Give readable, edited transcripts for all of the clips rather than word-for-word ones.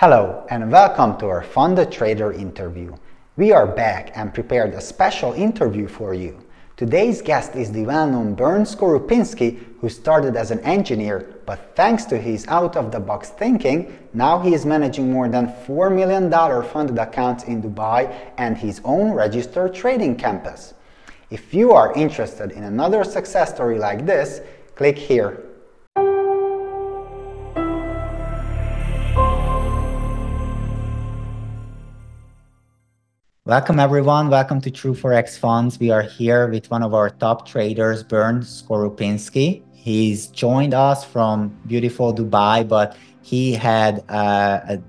Hello and welcome to our Fund the Trader interview. We are back and prepared a special interview for you. Today's guest is the well-known Bernd Skorupinski, who started as an engineer, but thanks to his out-of-the-box thinking, now he is managing more than $4 million funded accounts in Dubai and his own registered trading campus. If you are interested in another success story like this, click here. Welcome everyone, welcome to True Forex Funds. We are here with one of our top traders, Bernd Skorupinski. He's joined us from beautiful Dubai, but he had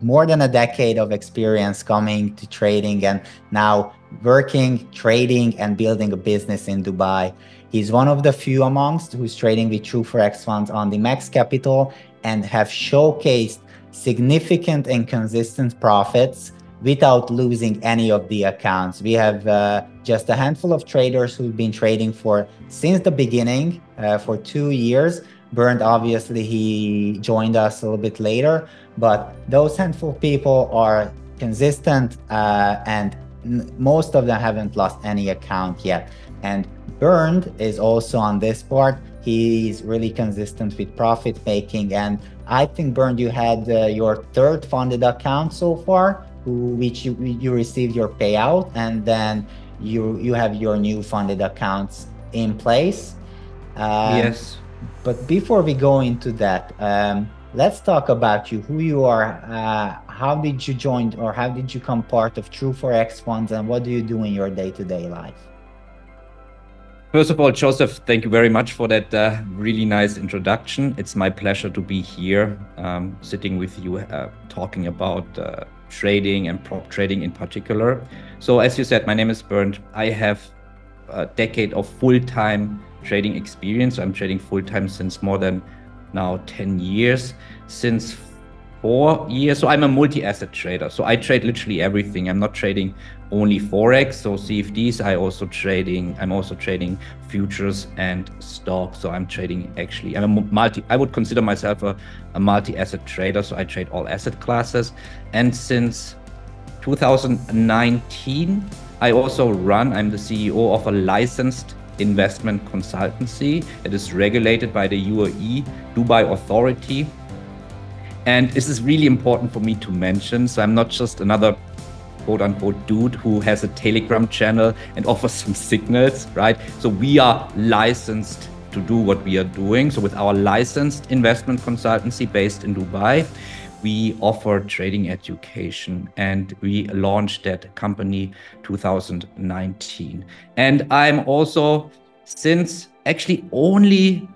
more than a decade of experience coming to trading and now working, trading and building a business in Dubai. He's one of the few amongst who's trading with True Forex Funds on the max capital and have showcased significant and consistent profits without losing any of the accounts. We have just a handful of traders who've been trading since the beginning, for 2 years. Bernd, obviously, he joined us a little bit later, but those handful of people are consistent and most of them haven't lost any account yet. And Bernd is also on this part. He's really consistent with profit making. And I think, Bernd, you had your third funded account so far, which you received your payout, and then you have your new funded accounts in place. Yes. But before we go into that, let's talk about you, who you are, how did you join or how did you become part of True Forex Funds, and what do you do in your day-to-day life? First of all, Joseph, thank you very much for that really nice introduction. It's my pleasure to be here, sitting with you, talking about trading and prop trading in particular. So as you said, my name is Bernd. I have a decade of full-time trading experience. I'm trading full-time since more than now 10 years, since 4 years. So I'm a multi-asset trader. So I trade literally everything. I'm not trading only Forex, so CFDs. I'm also trading futures and stocks. So I'm trading I would consider myself a multi-asset trader. So I trade all asset classes. And since 2019, I'm the CEO of a licensed investment consultancy that is regulated by the UAE Dubai Authority. And this is really important for me to mention. So I'm not just another quote-unquote dude who has a Telegram channel and offers some signals, right? So we are licensed to do what we are doing. So with our licensed investment consultancy based in Dubai, we offer trading education, and we launched that company 2019. And I'm also, since actually only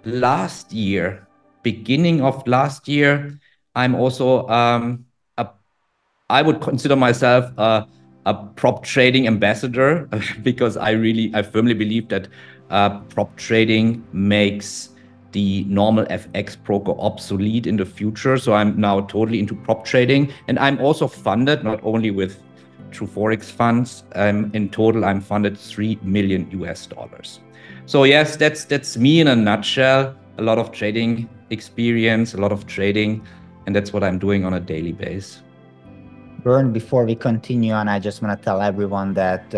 last year, beginning of last year, I'm also I would consider myself a prop trading ambassador because I firmly believe that prop trading makes the normal FX broker obsolete in the future. So I'm now totally into prop trading, and I'm also funded not only with True Forex Funds. In total, I'm funded $3 million. So yes, that's me in a nutshell. A lot of trading experience, a lot of trading, and that's what I'm doing on a daily basis. Bernd, before we continue on, I just want to tell everyone that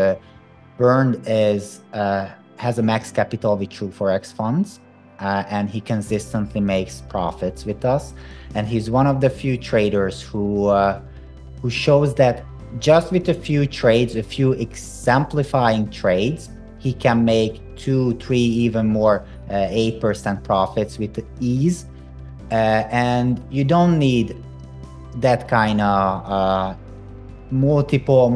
Bernd has a max capital with True Forex Funds, and he consistently makes profits with us. And he's one of the few traders who shows that just with a few trades, a few exemplifying trades, he can make 2, 3, even more 8% profits with ease. And you don't need that kind of multiple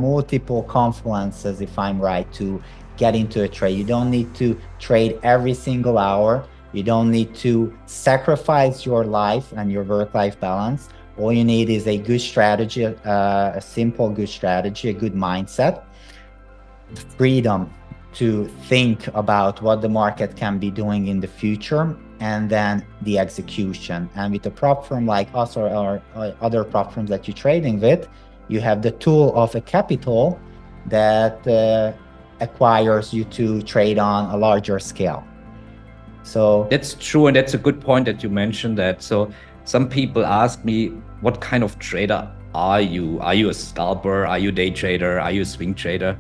confluences, if I'm right, to get into a trade. You don't need to trade every single hour. You don't need to sacrifice your life and your work-life balance. All you need is a good strategy, a simple good strategy, a good mindset, freedom to think about what the market can be doing in the future, and then the execution. And with a prop firm like us or other prop firms that you're trading with, you have the tool of a capital that acquires you to trade on a larger scale. So that's true, and that's a good point that you mentioned that. So some people ask me, what kind of trader are you? Are you a scalper? Are you a day trader? Are you a swing trader?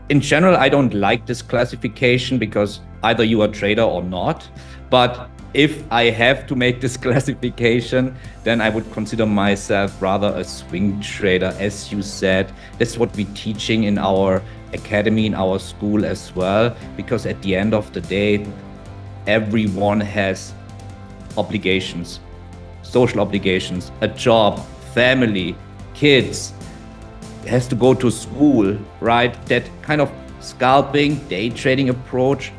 In general, I don't like this classification because either you are a trader or not. But if I have to make this classification, then I would consider myself rather a swing trader, as you said. That's what we're teaching in our academy, in our school as well, because at the end of the day, everyone has obligations, social obligations, a job, family, kids, has to go to school, right? That kind of scalping, day trading approach,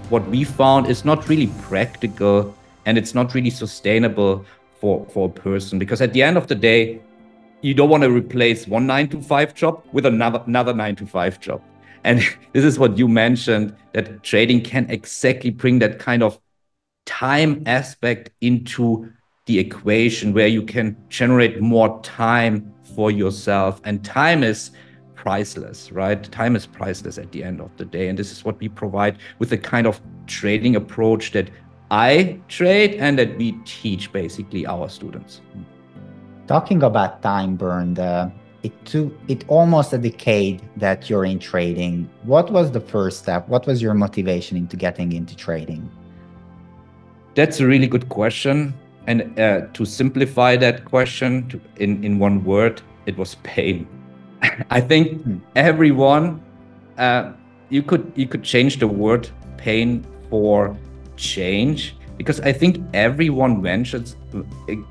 what we found is not really practical, and it's not really sustainable for a person, because at the end of the day, you don't want to replace one 9-to-5 job with another 9-to-5 job. And this is what you mentioned, that trading can exactly bring that kind of time aspect into the equation, where you can generate more time for yourself. And time is priceless, right? Time is priceless at the end of the day. And this is what we provide with the kind of trading approach that I trade and that we teach basically our students. Talking about time, Bernd, it took almost a decade that you're in trading. What was the first step? What was your motivation into getting into trading? That's a really good question. And to simplify that question in one word, it was pain. I think everyone, you could change the word pain for change, because I think everyone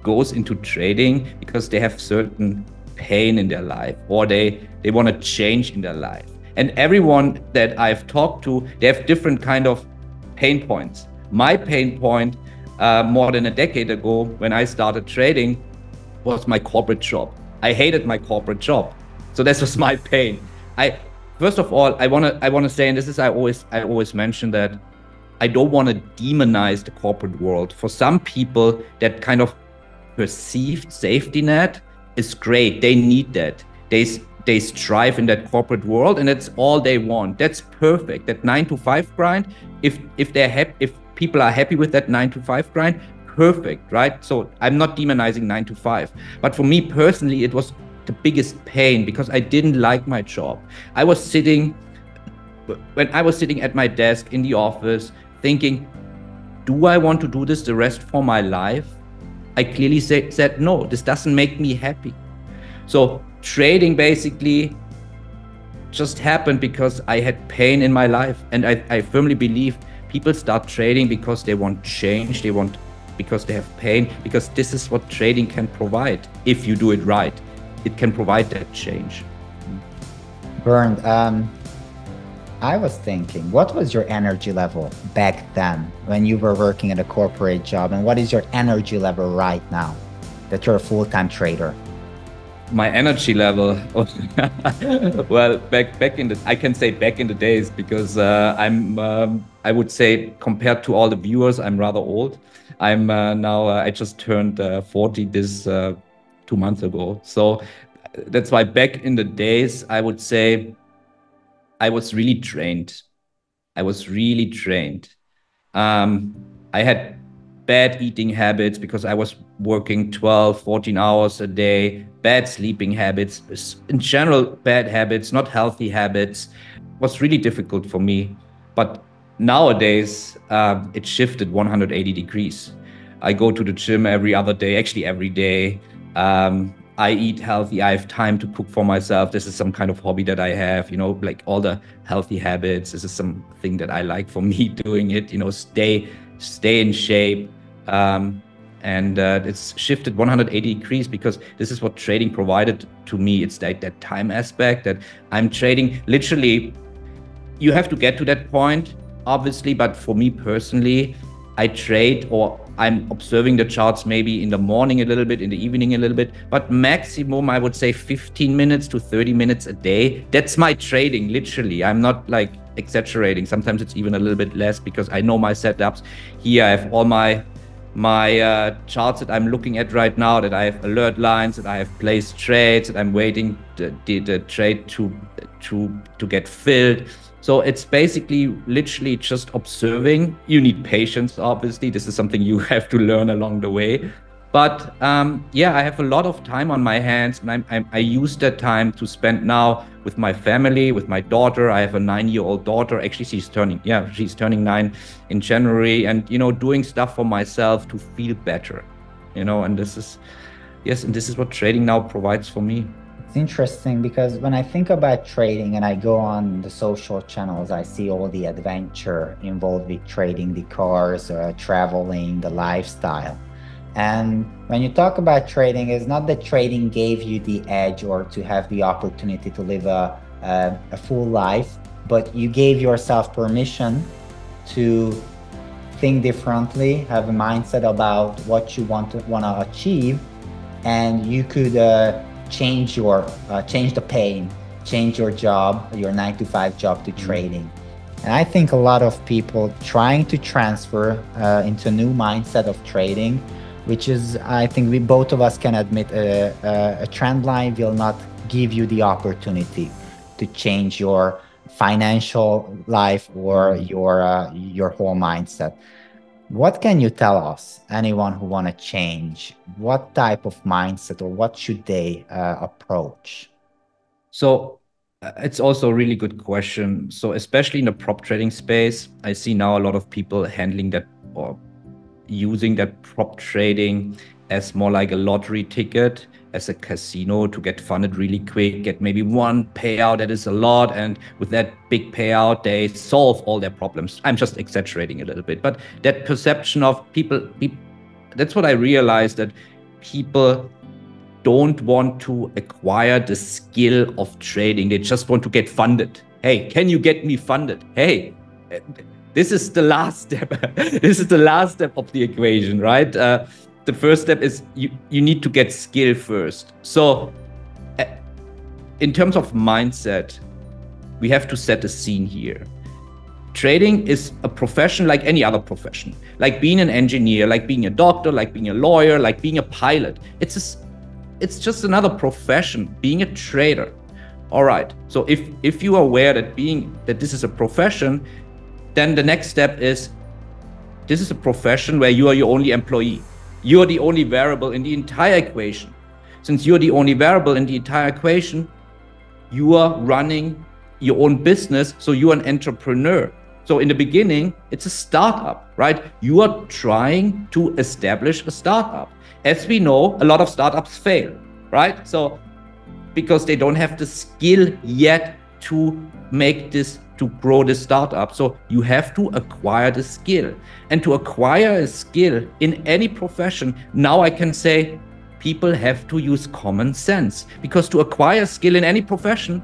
goes into trading because they have certain pain in their life, or they want to change in their life. And everyone that I've talked to, they have different kind of pain points. My pain point more than a decade ago, when I started trading, was my corporate job. I hated my corporate job. So this was my pain. First of all, I want to say, and this is I always mention that I don't want to demonize the corporate world. For some people, that kind of perceived safety net is great. They need that. They strive in that corporate world, and that's all they want. That's perfect. That 9-to-5 grind. If people are happy with that 9-to-5 grind, perfect, right? So I'm not demonizing 9-to-5, but for me personally, it was the biggest pain because I didn't like my job. When I was sitting at my desk in the office thinking, do I want to do this the rest for my life? I clearly said, no, this doesn't make me happy. So trading basically just happened because I had pain in my life. And I firmly believe people start trading because they want change, because they have pain, because this is what trading can provide. If you do it right, it can provide that change. Bernd, I was thinking, what was your energy level back then when you were working at a corporate job, and what is your energy level right now that you're a full-time trader? My energy level, well, back in the days, because I would say compared to all the viewers, I'm rather old. I'm now, I just turned 40 this 2 months ago. So that's why back in the days, I would say I was really drained. I had bad eating habits because I was working 12, 14 hours a day, bad sleeping habits, in general, bad habits, not healthy habits. It was really difficult for me. But nowadays, it shifted 180 degrees. I go to the gym every other day, actually every day. I eat healthy. I have time to cook for myself. This is some kind of hobby that I have, like all the healthy habits. This is something that I like for me doing it, stay in shape. And it's shifted 180 degrees because this is what trading provided to me. It's that time aspect that I'm trading. Literally, you have to get to that point, obviously, but for me personally, I trade, or I'm observing the charts maybe in the morning a little bit, in the evening a little bit, but maximum, I would say 15 minutes to 30 minutes a day. That's my trading, literally. I'm not like exaggerating. Sometimes it's even a little bit less because I know my setups. Here I have all my my charts that I'm looking at right now, that I have alert lines, that I have placed trades, that I'm waiting the trade to get filled. So it's basically literally just observing. You need patience, obviously. This is something you have to learn along the way. But yeah, I have a lot of time on my hands, and I use that time to spend now with my family, with my daughter. I have a 9-year-old daughter. Actually, she's turning 9 in January, and doing stuff for myself to feel better, and this is what trading now provides for me. It's interesting because when I think about trading and I go on the social channels, I see all the adventure involved with trading, the cars, traveling, the lifestyle. And when you talk about trading, it's not that trading gave you the edge or to have the opportunity to live a full life, but you gave yourself permission to think differently, have a mindset about what you want to achieve, and you could change the pain, change your job, your 9-to-5 job to trading. And I think a lot of people trying to transfer into a new mindset of trading, which is, I think both of us can admit, a trend line will not give you the opportunity to change your financial life or your whole mindset. What can you tell us, anyone who want to change, what type of mindset or what should they approach? So it's also a really good question. So especially in the prop trading space, I see now a lot of people handling that or using that prop trading as more like a lottery ticket, as a casino, to get funded really quick, get maybe one payout that is a lot, and with that big payout they solve all their problems. I'm just exaggerating a little bit, but that perception of people, that's what I realized, that people don't want to acquire the skill of trading. They just want to get funded. Hey, can you get me funded? Hey, this is the last step. This is the last step of the equation, right? The first step is you need to get skill first. So in terms of mindset, we have to set a scene here. Trading is a profession like any other profession, like being an engineer, like being a doctor, like being a lawyer, like being a pilot. It's just another profession, being a trader. All right. So if you are aware that this is a profession, then the next step is, this is a profession where you are your only employee. You are the only variable in the entire equation. Since you're the only variable in the entire equation, you are running your own business, so you are an entrepreneur. So in the beginning, it's a startup, right? You are trying to establish a startup. As we know, a lot of startups fail, right? So because they don't have the skill yet to make this, to grow the startup. So you have to acquire the skill. And to acquire a skill in any profession, now I can say people have to use common sense, because to acquire skill in any profession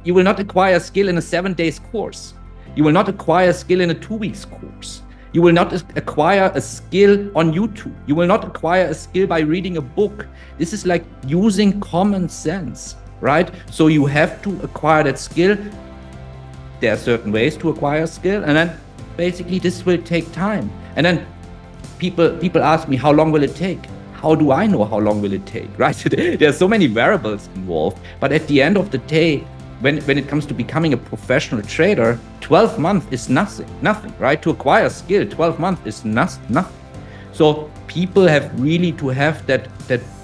you will not acquire skill in a 7-day course. You will not acquire skill in a 2-week course. You will not acquire a skill on YouTube. You will not acquire a skill by reading a book. This is like using common sense, right? So you have to acquire that skill. There are certain ways to acquire skill, and then basically this will take time. And then people ask me, how long will it take? How do I know how long will it take, right? There are so many variables involved, but at the end of the day, when it comes to becoming a professional trader, 12 months is nothing, right? To acquire skill, 12 months is nothing. So people have really to have that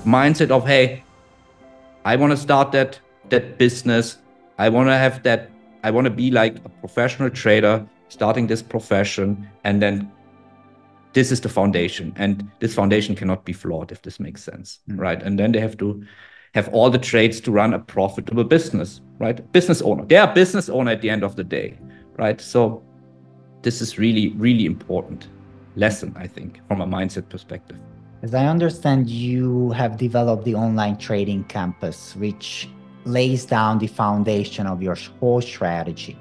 mindset of, hey, I want to start that business. I want to be like a professional trader, starting this profession, and then this is the foundation, and this foundation cannot be flawed, if this makes sense, right? And then they have to have all the traits to run a profitable business, right? Business owner. They are business owner at the end of the day, right? So this is really, really important lesson, I think, from a mindset perspective. As I understand, you have developed the online trading campus, which lays down the foundation of your whole strategy.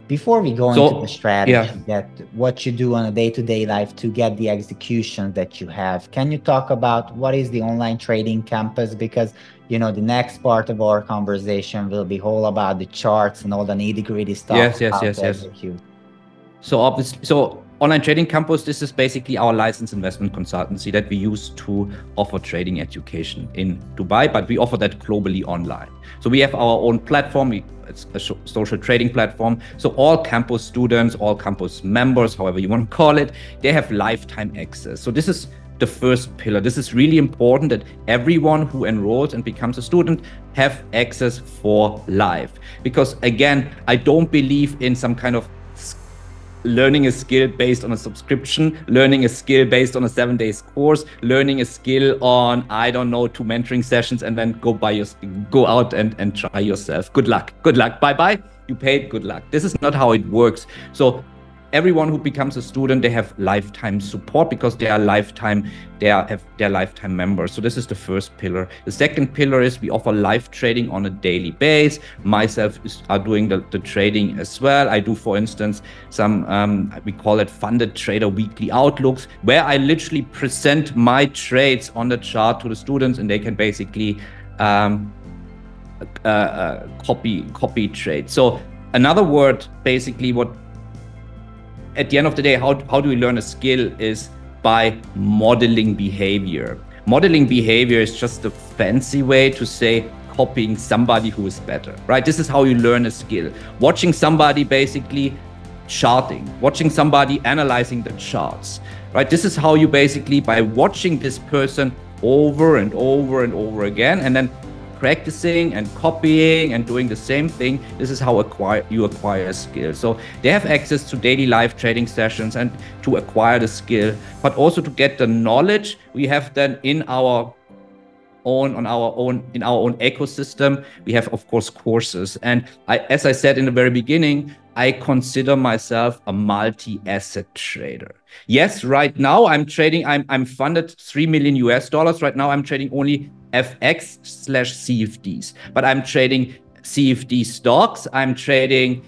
Before we go into the strategy, that what you do on a day-to-day life to get the execution that you have, can you talk about what is the online trading campus? Because, the next part of our conversation will be all about the charts and all the nitty-gritty stuff. Yes. So obviously, Online Trading Campus, this is basically our licensed investment consultancy that we use to offer trading education in Dubai, but we offer that globally online. So we have our own platform. It's a social trading platform. So all campus students, all campus members, however you want to call it, they have lifetime access. So this is the first pillar. This is really important, that everyone who enrolls and becomes a student have access for life. Because again, I don't believe in some kind of learning a skill based on a subscription, learning a skill based on a 7-day course, learning a skill on, I don't know, 2 mentoring sessions, and then go out and try yourself. Good luck. Good luck. Bye-bye. You paid. Good luck. This is not how it works. So everyone who becomes a student, they have lifetime support because they have their lifetime members. So this is the first pillar. The second pillar is we offer live trading on a daily basis. Myself are doing the trading as well. I do, for instance, some, we call it funded trader weekly outlooks, where I literally present my trades on the chart to the students, and they can basically copy trade. So another word, basically, what at the end of the day, how do we learn a skill is by modeling behavior. Modeling behavior is just a fancy way to say copying somebody who is better, right? This is how you learn a skill. Watching somebody basically charting, watching somebody analyzing the charts, right? This is how you basically, by watching this person over and over and over again, and then practicing and copying and doing the same thing, this is how you acquire a skill. So they have access to daily live trading sessions and to acquire the skill, but also to get the knowledge. We have then in our own ecosystem, we have, of course, courses. And as I said in the very beginning, I consider myself a multi-asset trader. Yes, right now I'm trading, I'm funded $3 million US. Right now I'm trading only FX/CFDs, but I'm trading CFD stocks, I'm trading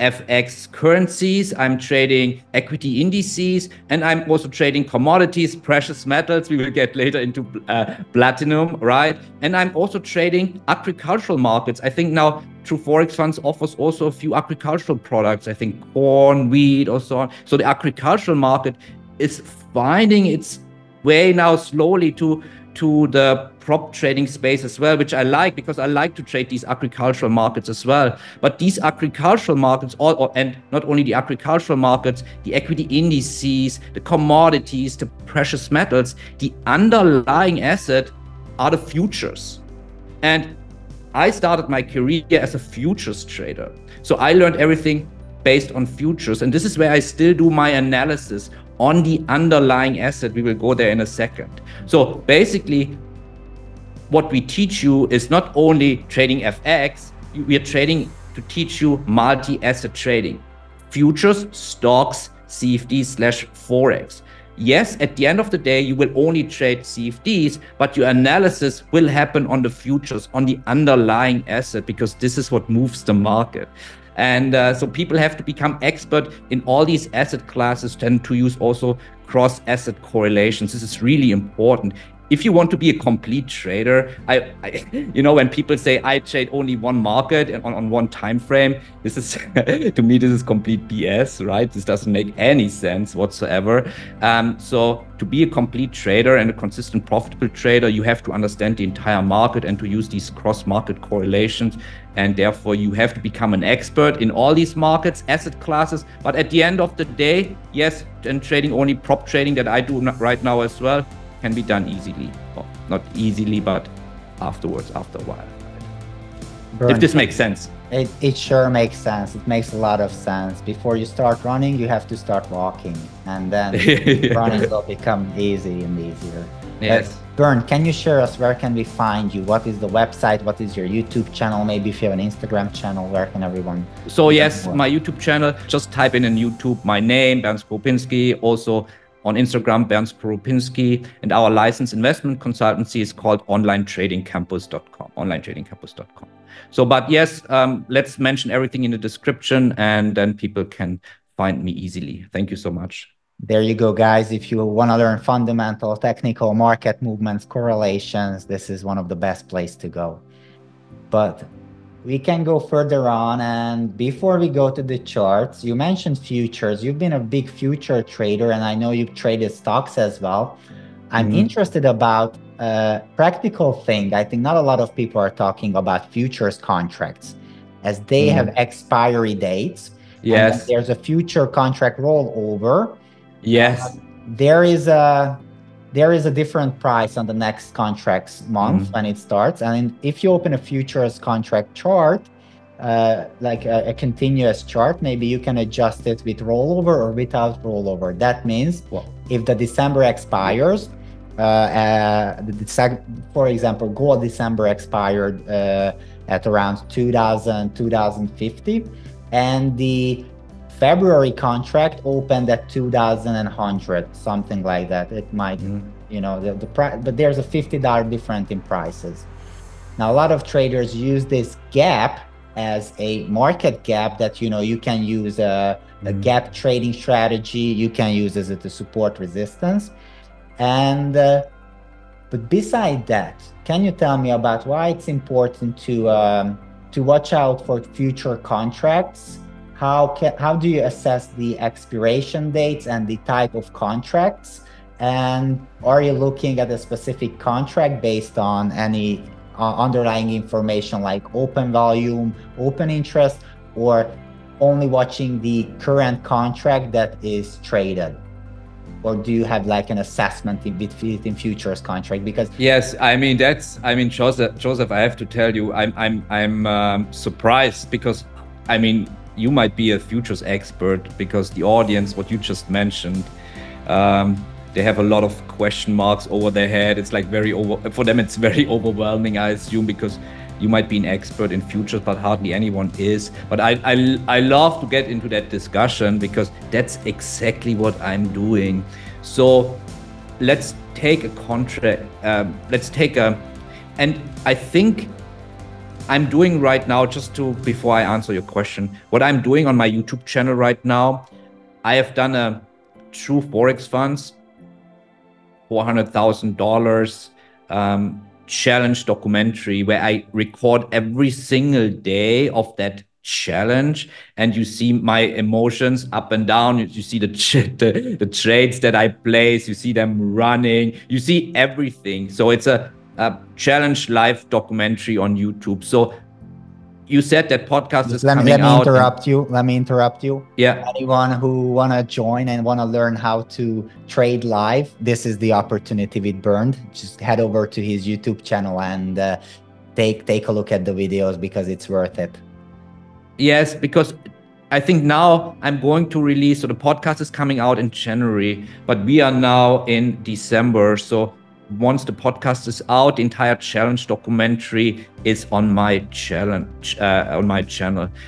FX currencies, I'm trading equity indices, and I'm also trading commodities, precious metals. We will get later into platinum, right? And I'm also trading agricultural markets. I think now True Forex Funds offers also a few agricultural products. I think corn, wheat, or so on. So the agricultural market is finding its way now slowly to the prop trading space as well, which I like, because I like to trade these agricultural markets as well. But these agricultural markets, and not only the agricultural markets, the equity indices, the commodities, the precious metals, the underlying asset are the futures. And I started my career as a futures trader. So I learned everything based on futures. And this is where I still do my analysis on the underlying asset. We will go there in a second. So basically, what we teach you is not only trading FX, we are trading to teach you multi-asset trading, futures, stocks, CFDs/Forex. Yes, at the end of the day, you will only trade CFDs, but your analysis will happen on the futures, on the underlying asset, because this is what moves the market. And so people have to become expert in all these asset classes, tend to use also cross-asset correlations. This is really important. If you want to be a complete trader, when people say I trade only one market on one time frame, this is to me, this is complete BS, right? This doesn't make any sense whatsoever. So to be a complete trader and a consistent profitable trader, you have to understand the entire market and to use these cross-market correlations. And therefore, you have to become an expert in all these markets, asset classes. But at the end of the day, yes, and trading only prop trading that I do right now as well, can be done easily. Well, not easily, but afterwards, after a while. Bernd, if this makes sense. It sure makes sense. It makes a lot of sense. Before you start running, you have to start walking, and then running will become easy and easier. Yes. Bernd, can you share us, where can we find you? What is the website? What is your YouTube channel? Maybe if you have an Instagram channel, where can everyone? So yes, my YouTube channel, just type in YouTube my name, Bernd Skorupinski. Also on Instagram, Bernd Skorupinski, and our licensed investment consultancy is called onlinetradingcampus.com. Onlinetradingcampus.com. So, but yes, let's mention everything in the description, and then people can find me easily. Thank you so much. There you go, guys. If you want to learn fundamental, technical market movements, correlations, this is one of the best places to go. But we can go further on. And before we go to the charts, you mentioned futures. You've been a big future trader, and I know you've traded stocks as well. I'm interested about a practical thing. I think not a lot of people are talking about futures contracts, as they have expiry dates. Yes. And there's a future contract rollover. Yes. There is a different price on the next contract's month when it starts. And if you open a futures contract chart, like a continuous chart, maybe you can adjust it with rollover or without rollover. That means if the December expires, for example, gold December expired at around 2050, and the February contract opened at 2100, something like that. It might, you know, the price, but there's a $50 difference in prices. Now, a lot of traders use this gap as a market gap that, you know, you can use a gap trading strategy. You can use as a support resistance. And, but beside that, can you tell me about why it's important to watch out for future contracts? How do you assess the expiration dates and the type of contracts? And are you looking at a specific contract based on any underlying information like open volume, open interest, or only watching the current contract that is traded? Or do you have like an assessment in futures contract? Because yes, Joseph, I have to tell you, I'm surprised, because you might be a futures expert, because the audience, what you just mentioned, they have a lot of question marks over their head. It's like for them, it's very overwhelming, I assume, because you might be an expert in futures, but hardly anyone is. But I love to get into that discussion, because that's exactly what I'm doing. So let's take a contract, and I think I'm doing right now, before I answer your question, what I'm doing on my YouTube channel right now, I have done a true Forex funds, $400,000 challenge documentary, where I record every single day of that challenge, and you see my emotions up and down. You see the trades that I place, you see them running, you see everything. So it's a challenge live documentary on YouTube. So you said that podcast is coming out. Let me interrupt you. Yeah. Anyone who want to join and want to learn how to trade live, this is the opportunity with Bernd. Just head over to his YouTube channel and take a look at the videos, because it's worth it. Yes, because I think now I'm going to release, so the podcast is coming out in January, but we are now in December. So once the podcast is out, the entire challenge documentary is on my channel.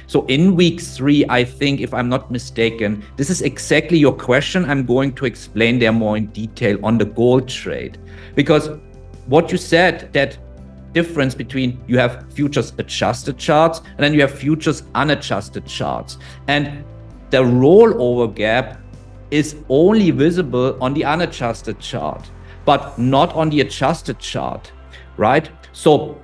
So in week 3, I think, if I'm not mistaken, this is exactly your question. I'm going to explain there more in detail on the gold trade, because what you said, that difference between, you have futures adjusted charts and then you have futures unadjusted charts, and the rollover gap is only visible on the unadjusted chart, but not on the adjusted chart, right? So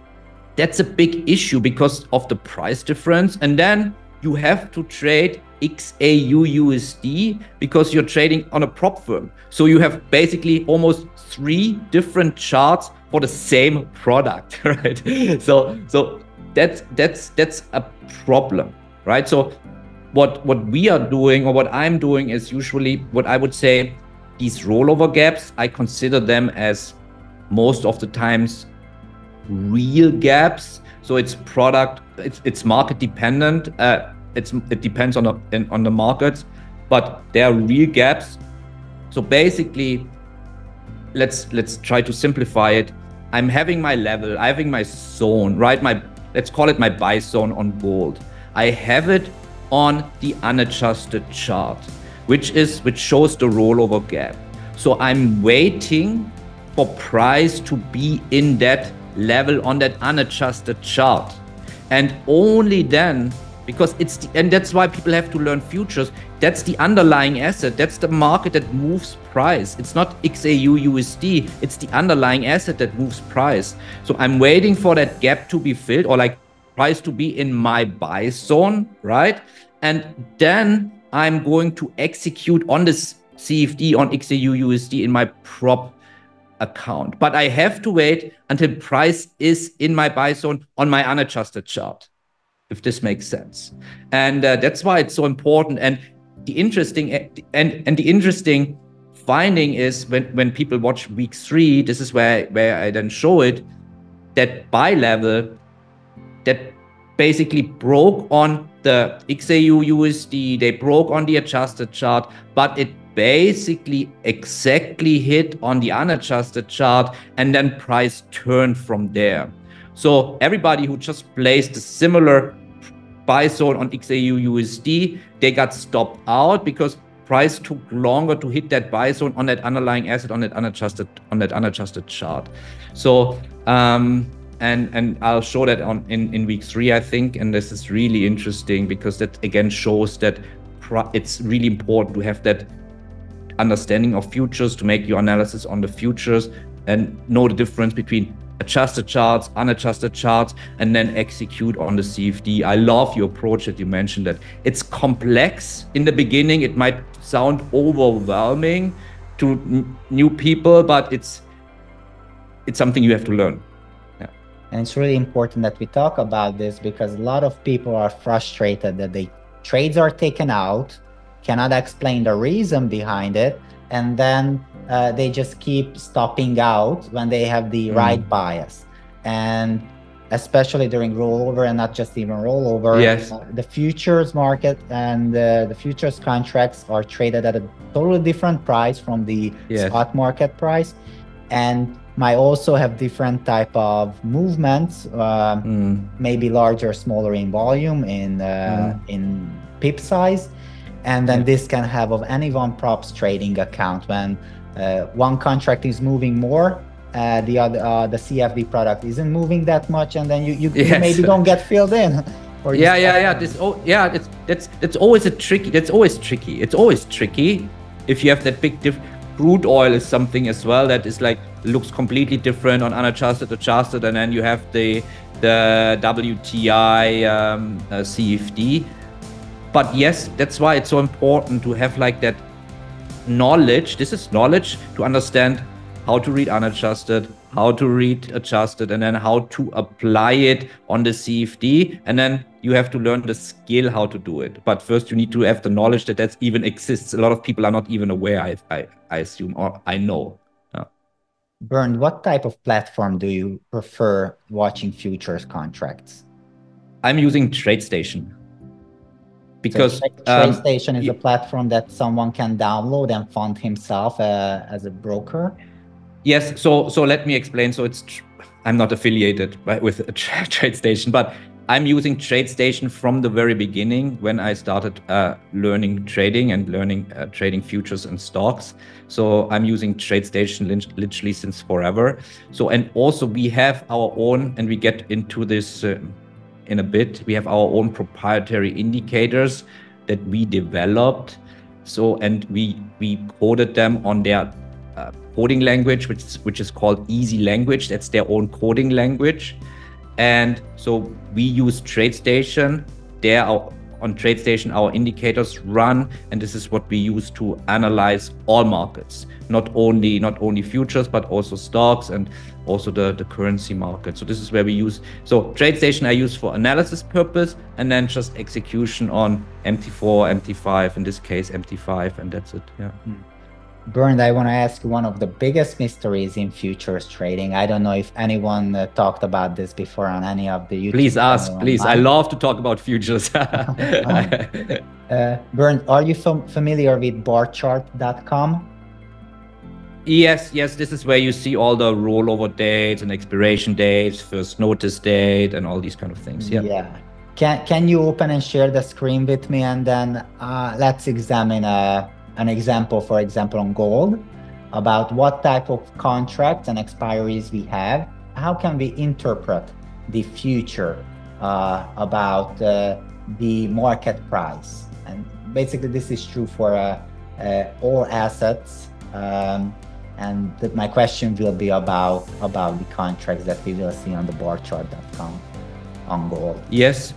that's a big issue because of the price difference. And then you have to trade XAU-USD because you're trading on a prop firm. So you have basically almost 3 different charts for the same product, right? So that's a problem, right? So what we are doing, or what I'm doing, is usually what I would say, these rollover gaps, I consider them as most of the times real gaps. So it's market dependent. It depends on the markets, but there are real gaps. So basically, let's try to simplify it. I'm having my level, I'm having my zone, right? Let's call it my buy zone on gold. I have it on the unadjusted chart, which shows the rollover gap. So I'm waiting for price to be in that level on that unadjusted chart, and only then, because and that's why people have to learn futures. That's the underlying asset. That's the market that moves price. It's not XAU-USD. It's the underlying asset that moves price. So I'm waiting for that gap to be filled, or like price to be in my buy zone, right? And then I'm going to execute on this CFD on XAU USD in my prop account. But I have to wait until price is in my buy zone on my unadjusted chart, if this makes sense. And that's why it's so important. And the interesting finding is when people watch week 3, this is where I then show it, that buy level that basically broke on the XAU USD, they broke on the adjusted chart, but it basically exactly hit on the unadjusted chart, and then price turned from there. So everybody who just placed a similar buy zone on XAU USD, they got stopped out because price took longer to hit that buy zone on that underlying asset on that unadjusted chart. So and I'll show that in week 3, I think, and this is really interesting because that again shows that it's really important to have that understanding of futures, to make your analysis on the futures and know the difference between adjusted charts, unadjusted charts, and then execute on the CFD. I love your approach that you mentioned, that it's complex. In the beginning, it might sound overwhelming to new people, but it's something you have to learn. Yeah. And it's really important that we talk about this because a lot of people are frustrated that the trades are taken out, cannot explain the reason behind it, and then they just keep stopping out when they have the right bias. And especially during rollover, and not just even rollover, yes. The futures market and the futures contracts are traded at a totally different price from the spot market price, and might also have different type of movements, maybe larger, smaller in volume, in pip size. And then this can have of any one props trading account. When one contract is moving more, the other the CFD product isn't moving that much, and then you maybe don't get filled in. Or It's always tricky. It's always tricky if you have that big difference. Crude oil is something as well that is like looks completely different on unadjusted, adjusted, and then you have the WTI CFD. But yes, that's why it's so important to have like that knowledge. This is knowledge to understand how to read unadjusted, how to read adjusted, and then how to apply it on the CFD. And then you have to learn the skill how to do it. But first you need to have the knowledge that that even exists. A lot of people are not even aware, I assume, or I know. Bernd, what type of platform do you prefer watching futures contracts? I'm using TradeStation. Because so TradeStation is a platform that someone can download and fund himself as a broker? Yes, so let me explain. So I'm not affiliated with TradeStation, but I'm using TradeStation from the very beginning when I started learning trading and learning trading futures and stocks. So I'm using TradeStation literally since forever. So, and also we have our own, and we get into this in a bit, we have our own proprietary indicators that we developed. So, and we coded them on their coding language, which is called Easy Language. That's their own coding language. And so we use TradeStation. On TradeStation, our indicators run, and this is what we use to analyze all markets, not only futures, but also stocks and also the currency market. So this is where we use. So TradeStation I use for analysis purpose, and then just execution on MT4, MT5, in this case MT5, and that's it. Yeah. Bernd, I want to ask you one of the biggest mysteries in futures trading. I don't know if anyone talked about this before on any of the YouTube. Please ask, please. I love to talk about futures. Bernd, are you familiar with barchart.com? Yes. This is where you see all the rollover dates and expiration dates, first notice date, and all these kind of things. Yeah. Can you open and share the screen with me, and then let's examine an example, for example, on gold, about what type of contracts and expiries we have. How can we interpret the future about the market price? And basically, this is true for all assets. And my question will be about the contracts that we will see on the barchart.com. on gold. Yes.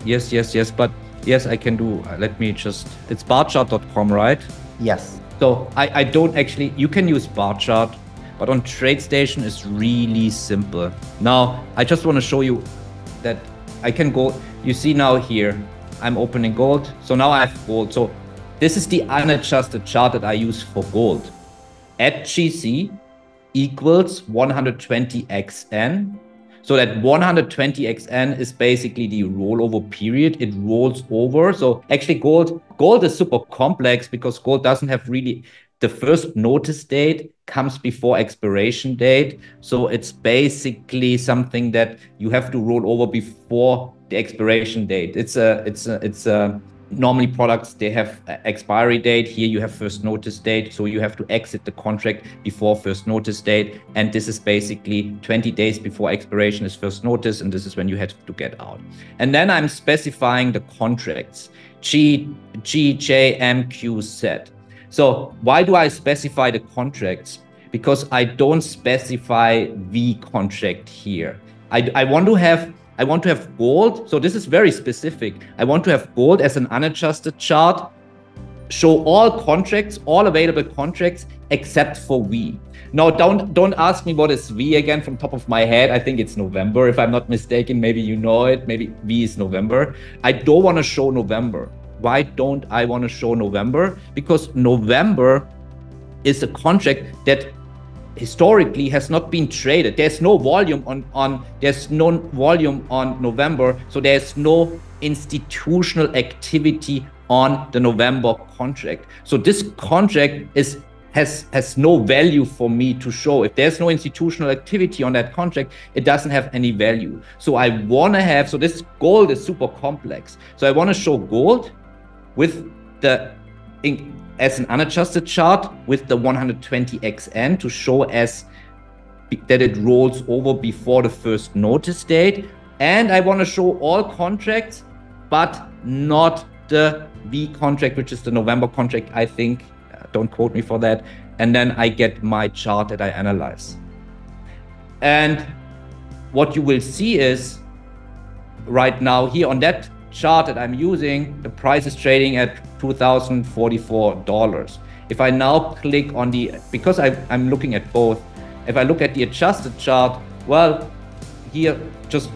But yes, I can do. Let me just. It's barchart.com, right? Yes. So I don't actually. You can use bar chart, but on TradeStation it's really simple. Now I just want to show you that I can go. You see now here, I'm opening gold. So now I have gold. So this is the unadjusted chart that I use for gold. At GC equals 120xn. So that 120xn is basically the rollover period. It rolls over. So actually gold is super complex because gold doesn't have really, the first notice date comes before expiration date. So it's basically something that you have to roll over before the expiration date. It's normally products, they have expiry date. Here you have first notice date. So you have to exit the contract before first notice date. And this is basically 20 days before expiration is first notice. And this is when you have to get out. And then I'm specifying the contracts, G, J, M, Q, Z. So why do I specify the contracts? Because I don't specify V contract here. I want to have gold. So this is very specific. I want to have gold as an unadjusted chart, show all contracts, all available contracts except for V. Now, don't ask me what is V again from top of my head. I think it's November, if I'm not mistaken. Maybe you know it. Maybe V is November. I don't want to show November. Why don't I want to show November? Because November is a contract that historically has not been traded. There's no volume there's no volume on November, so there's no institutional activity on the November contract. So this contract has no value for me to show. If there's no institutional activity on that contract, it doesn't have any value. So I want to have, so this gold is super complex. So I want to show gold with as an unadjusted chart with the 120xn to show as that it rolls over before the first notice date. And I want to show all contracts, but not the V contract, which is the November contract, I think. Don't quote me for that. And then I get my chart that I analyze. And what you will see is right now here on that chart that I'm using, the price is trading at $2,044. If I now click on because I'm looking at both, if I look at the adjusted chart, well, here just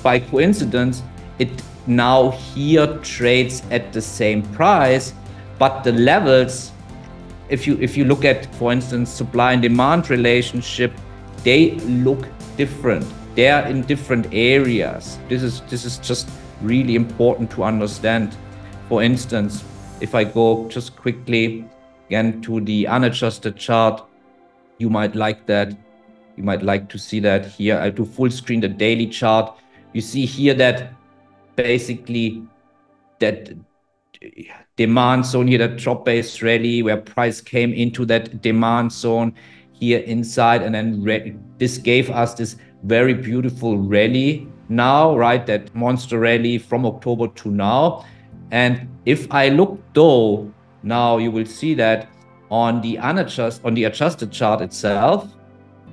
by coincidence, it now here trades at the same price, but the levels, if you look at, for instance, supply and demand relationship, they look different. They are in different areas. This is just really important to understand. For instance, if I go just quickly again to the unadjusted chart, you might like that. You might like to see that here. I do full screen the daily chart. You see here that basically that demand zone here, that drop-based rally where price came into that demand zone here inside, and then this gave us this very beautiful rally now, right? That monster rally from October to now. And if I look though, now you will see that on the adjusted chart itself,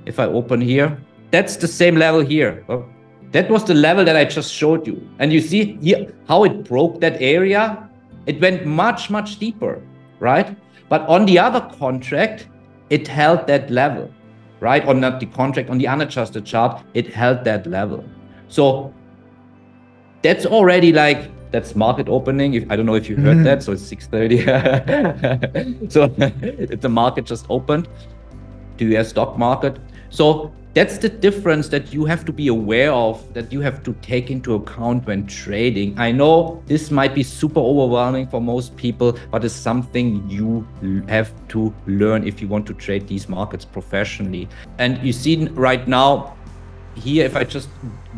if I open here, that's the same level here. Well, that was the level that I just showed you. And you see here how it broke that area. It went much, much deeper, right? But on the other contract, it held that level, right? Or not the contract, on the unadjusted chart, it held that level. So that's already like, that's market opening. I don't know if you heard that. So it's 6:30. So the market just opened, the US stock market. So that's the difference that you have to be aware of, that you have to take into account when trading. I know this might be super overwhelming for most people, but it's something you have to learn if you want to trade these markets professionally. And you see right now here, if I just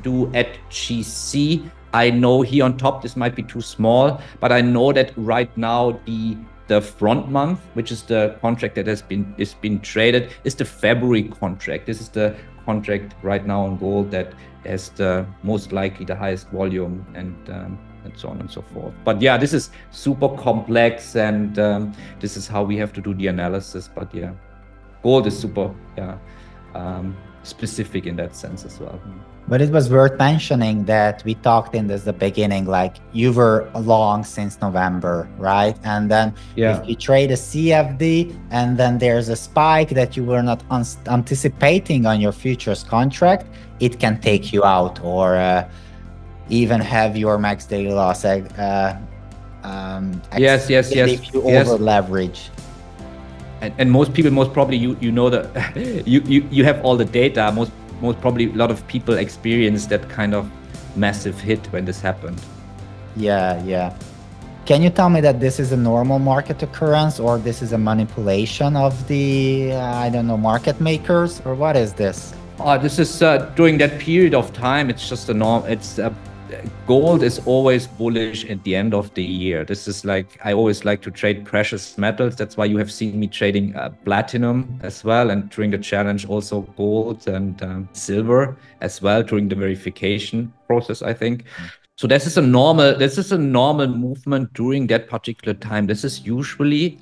do at GC, I know here on top, this might be too small, but I know that right now the front month, which is the contract that is been traded, is the February contract. This is the contract right now on gold that has the most likely the highest volume, and so on and so forth. But yeah, this is super complex, and this is how we have to do the analysis. But yeah, gold is super, yeah. specific in that sense as well. But it was worth mentioning that we talked in the beginning, like you were long since November, right? And then if you trade a CFD and then there's a spike that you were not anticipating on your futures contract, it can take you out, or even have your max daily loss. Yes. If you over leverage. And most people, most probably, you know that you have all the data. Most probably a lot of people experienced that kind of massive hit when this happened. Yeah. Can you tell me that this is a normal market occurrence, or this is a manipulation of the, I don't know, market makers, or what is this? This is during that period of time. It's just a norm. It's gold is always bullish at the end of the year. This is like, I always like to trade precious metals. That's why you have seen me trading platinum as well, and during the challenge also gold and silver as well during the verification process, I think. So this is a normal movement during that particular time. This is usually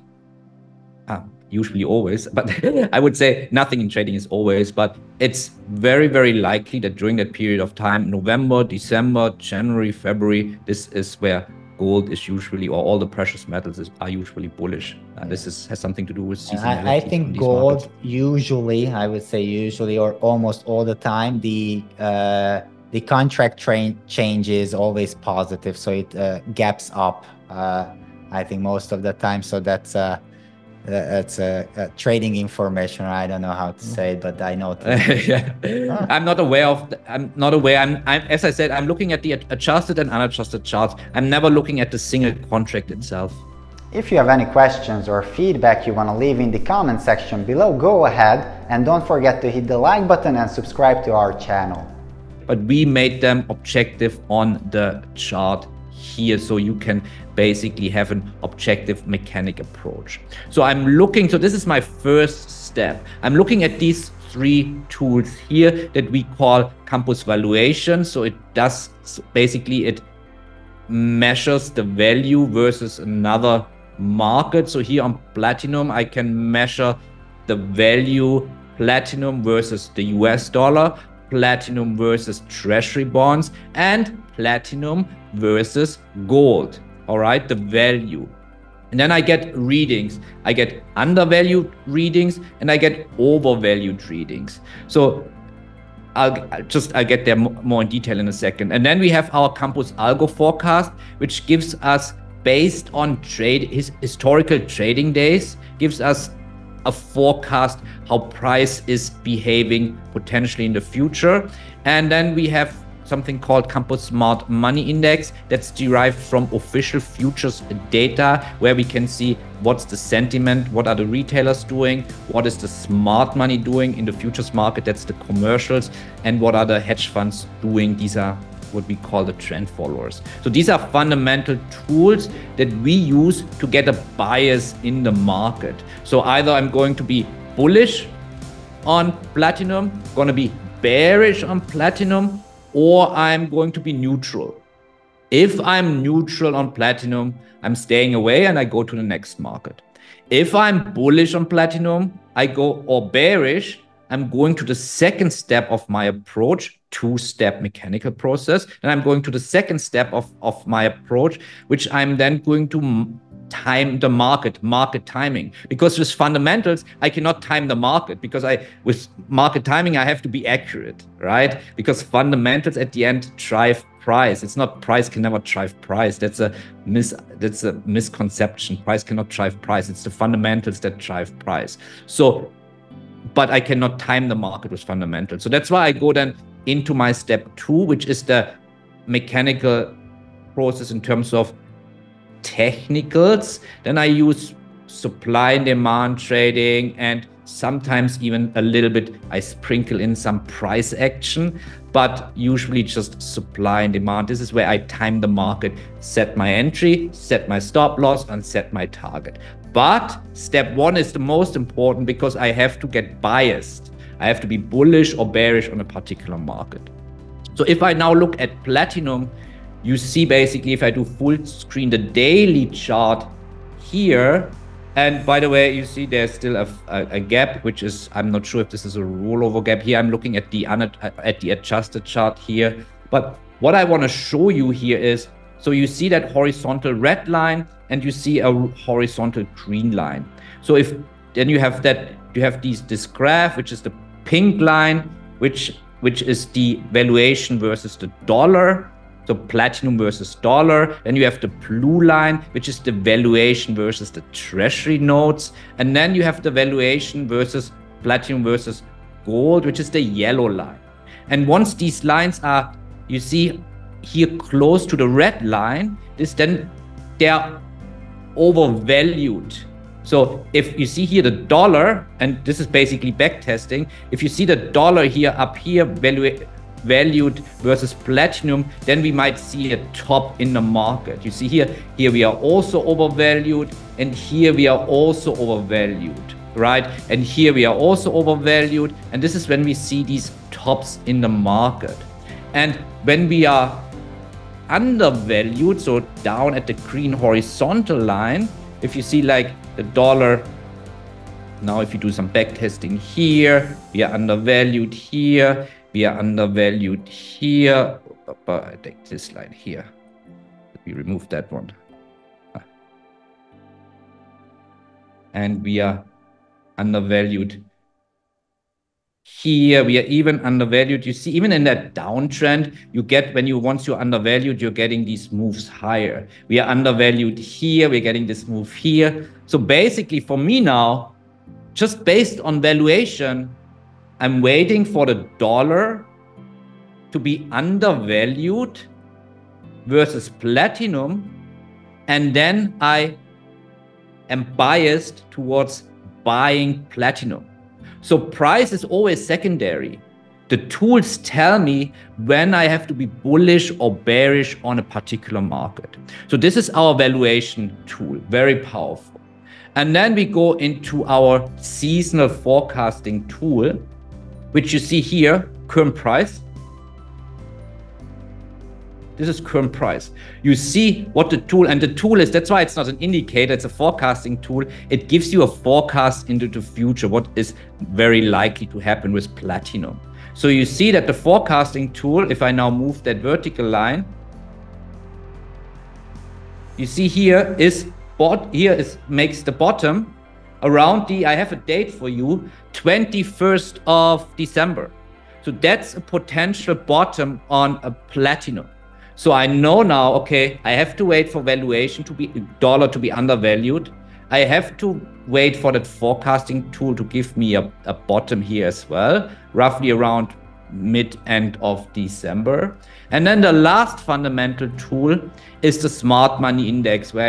always, but I would say nothing in trading is always, but it's very, very likely that during that period of time, November, December, January, February, this is where gold is usually, or all the precious metals are usually bullish. This has something to do with seasonality. I think gold usually, I would say usually, or almost all the time, the contract change is always positive, so it gaps up, I think most of the time. So that's a trading information. I don't know how to say it, but I know. I'm not aware. I'm as I said, I'm looking at the adjusted and unadjusted charts. I'm never looking at the single contract itself. If you have any questions or feedback you want to leave in the comment section below, go ahead and don't forget to hit the like button and subscribe to our channel. But we made them objective on the chart here, so you can basically have an objective mechanic approach. So this is my first step. I'm looking at these three tools here that we call campus valuation. So it measures the value versus another market. So here on platinum, I can measure the value platinum versus the US dollar, platinum versus treasury bonds, and platinum versus gold. All right, the value. And then I get readings. I get undervalued readings and I get overvalued readings. So I'll get there more in detail in a second. And then we have our campus algo forecast, which gives us, based on historical trading days, gives us a forecast how price is behaving potentially in the future. And then we have something called Campus Smart Money Index that's derived from official futures data, where we can see what's the sentiment, what are the retailers doing, what is the smart money doing in the futures market, that's the commercials, and what are the hedge funds doing. These are what we call the trend followers. So these are fundamental tools that we use to get a bias in the market. So either I'm going to be bullish on platinum, going to be bearish on platinum, or I'm going to be neutral. If I'm neutral on platinum, I'm staying away and I go to the next market. If I'm bullish on platinum, or bearish, I'm going to the second step of my approach, two-step mechanical process. And I'm going to the second step of my approach, which I'm then going to time the market timing. Because with fundamentals, I cannot time the market, because with market timing, I have to be accurate, right? Because fundamentals at the end drive price. It's not price can never drive price. That's a misconception. Price cannot drive price. It's the fundamentals that drive price. So, but I cannot time the market with fundamentals. So that's why I go then into my step 2, which is the mechanical process in terms of technicals. Then I use supply and demand trading, and sometimes even a little bit, I sprinkle in some price action, but usually just supply and demand. This is where I time the market, set my entry, set my stop loss, and set my target. But step 1 is the most important, because I have to get biased. I have to be bullish or bearish on a particular market. So if I now look at platinum, you see basically, if I do full screen the daily chart here, And by the way, you see there's still a gap, which is, I'm not sure if this is a rollover gap here. I'm looking at the adjusted chart here. But what I want to show you here is, so you see that horizontal red line and you see a horizontal green line. So if then you have this graph, which is the pink line, which is the valuation versus the dollar. So platinum versus dollar. Then you have the blue line, which is the valuation versus the treasury notes. And then you have the valuation versus platinum versus gold, which is the yellow line. And once these lines are, you see here close to the red line, then they're overvalued. So if you see here the dollar, and this is basically backtesting, if you see the dollar here up here valued versus platinum, then we might see a top in the market. You see here we are also overvalued, and here we are also overvalued, right? And here we are also overvalued, and this is when we see these tops in the market. And when we are undervalued, so down at the green horizontal line, if you see like the dollar, now if you do some back testing here, we are undervalued here, we are undervalued here. I take this line here. Let me remove that one. And we are undervalued here. We are even undervalued. You see, even in that downtrend, you get once you're undervalued, you're getting these moves higher. We are undervalued here. We're getting this move here. So basically for me now, just based on valuation, I'm waiting for the dollar to be undervalued versus platinum, and then I am biased towards buying platinum. So price is always secondary. The tools tell me when I have to be bullish or bearish on a particular market. So this is our valuation tool, very powerful. And then we go into our seasonal forecasting tool, which you see here, current price. This is current price. You see what the tool, and the tool is, that's why it's not an indicator, it's a forecasting tool. It gives you a forecast into the future, what is very likely to happen with platinum. So you see that the forecasting tool, if I now move that vertical line, you see here makes the bottom around I have a date for you, 21st of December. So that's a potential bottom on a platinum. So I know now, okay, I have to wait for valuation dollar to be undervalued. I have to wait for that forecasting tool to give me a bottom here as well, roughly around mid-end of December. And then the last fundamental tool is the smart money index, where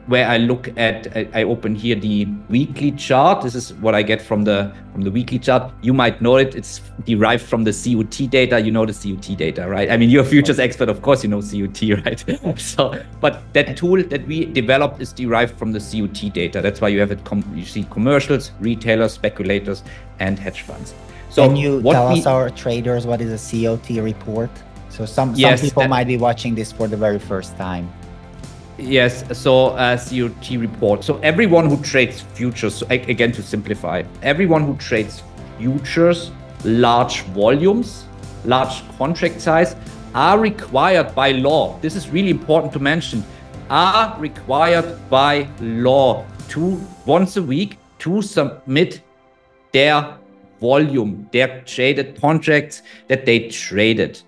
I open here the weekly chart. This is what I get from the weekly chart. You might know it. It's derived from the COT data. You know the COT data, right? I mean, you're a futures expert, of course you know COT, right? So, but that tool that we developed is derived from the COT data. That's why you have it. You see commercials, retailers, speculators, and hedge funds. So can you tell us, our traders, what is a COT report? So some people might be watching this for the very first time. Yes, so COT report. So everyone who trades futures, so again to simplify, everyone who trades futures, large volumes, large contract size, are required by law. This is really important to mention. Are required by law to once a week to submit their volume, their traded contracts that they traded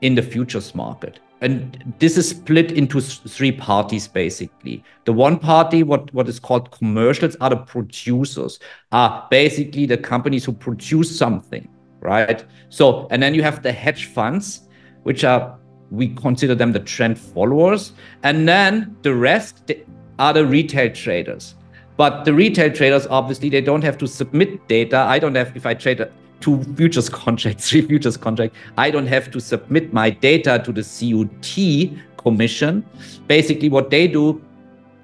in the futures market. And this is split into three parties, basically. The one party, what is called commercials, are the producers, are basically the companies who produce something, right? So, and then you have the hedge funds, which we consider them the trend followers. And then the rest are the retail traders. But the retail traders, obviously, they don't have to submit data. I don't have, if I trade three futures contracts, I don't have to submit my data to the COT commission. Basically, what they do,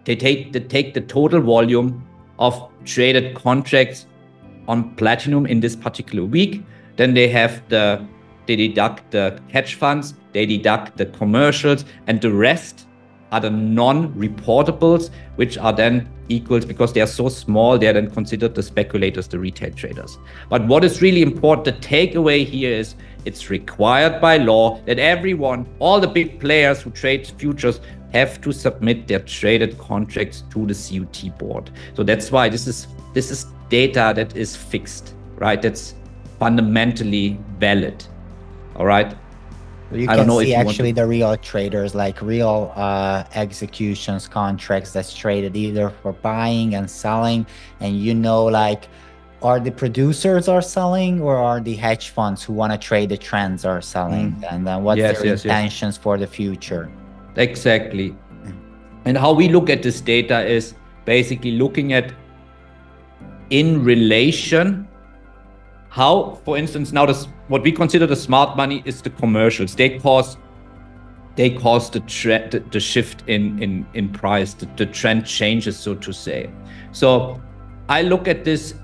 they take the total volume of traded contracts on platinum in this particular week. Then they deduct the hedge funds, they deduct the commercials, and the rest are the non-reportables, which are then equals, because they are so small, they are then considered the speculators, the retail traders. But what is really important, the takeaway here is it's required by law that everyone, all the big players who trade futures, have to submit their traded contracts to the CUT board. So that's why this is data that is fixed, right? That's fundamentally valid. All right. You can see actually the real traders, like real executions contracts that's traded either for buying and selling, and like, are the producers are selling, or are the hedge funds who want to trade the trends are selling, and then what's their intentions for the future? Exactly. And how we look at this data is basically looking at in relation how, for instance, now what we consider the smart money is the commercials. They cause the shift in price, the trend changes, so to say. So I look at this,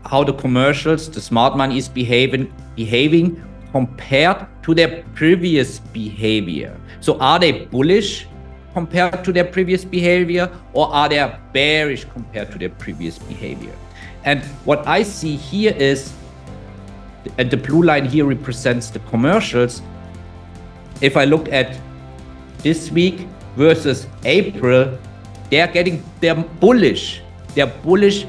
how the commercials, the smart money is behaving compared to their previous behavior. So are they bullish compared to their previous behavior, or are they bearish compared to their previous behavior? And what I see here is, and the blue line here represents the commercials. If I look at this week versus April, they're bullish. They're bullish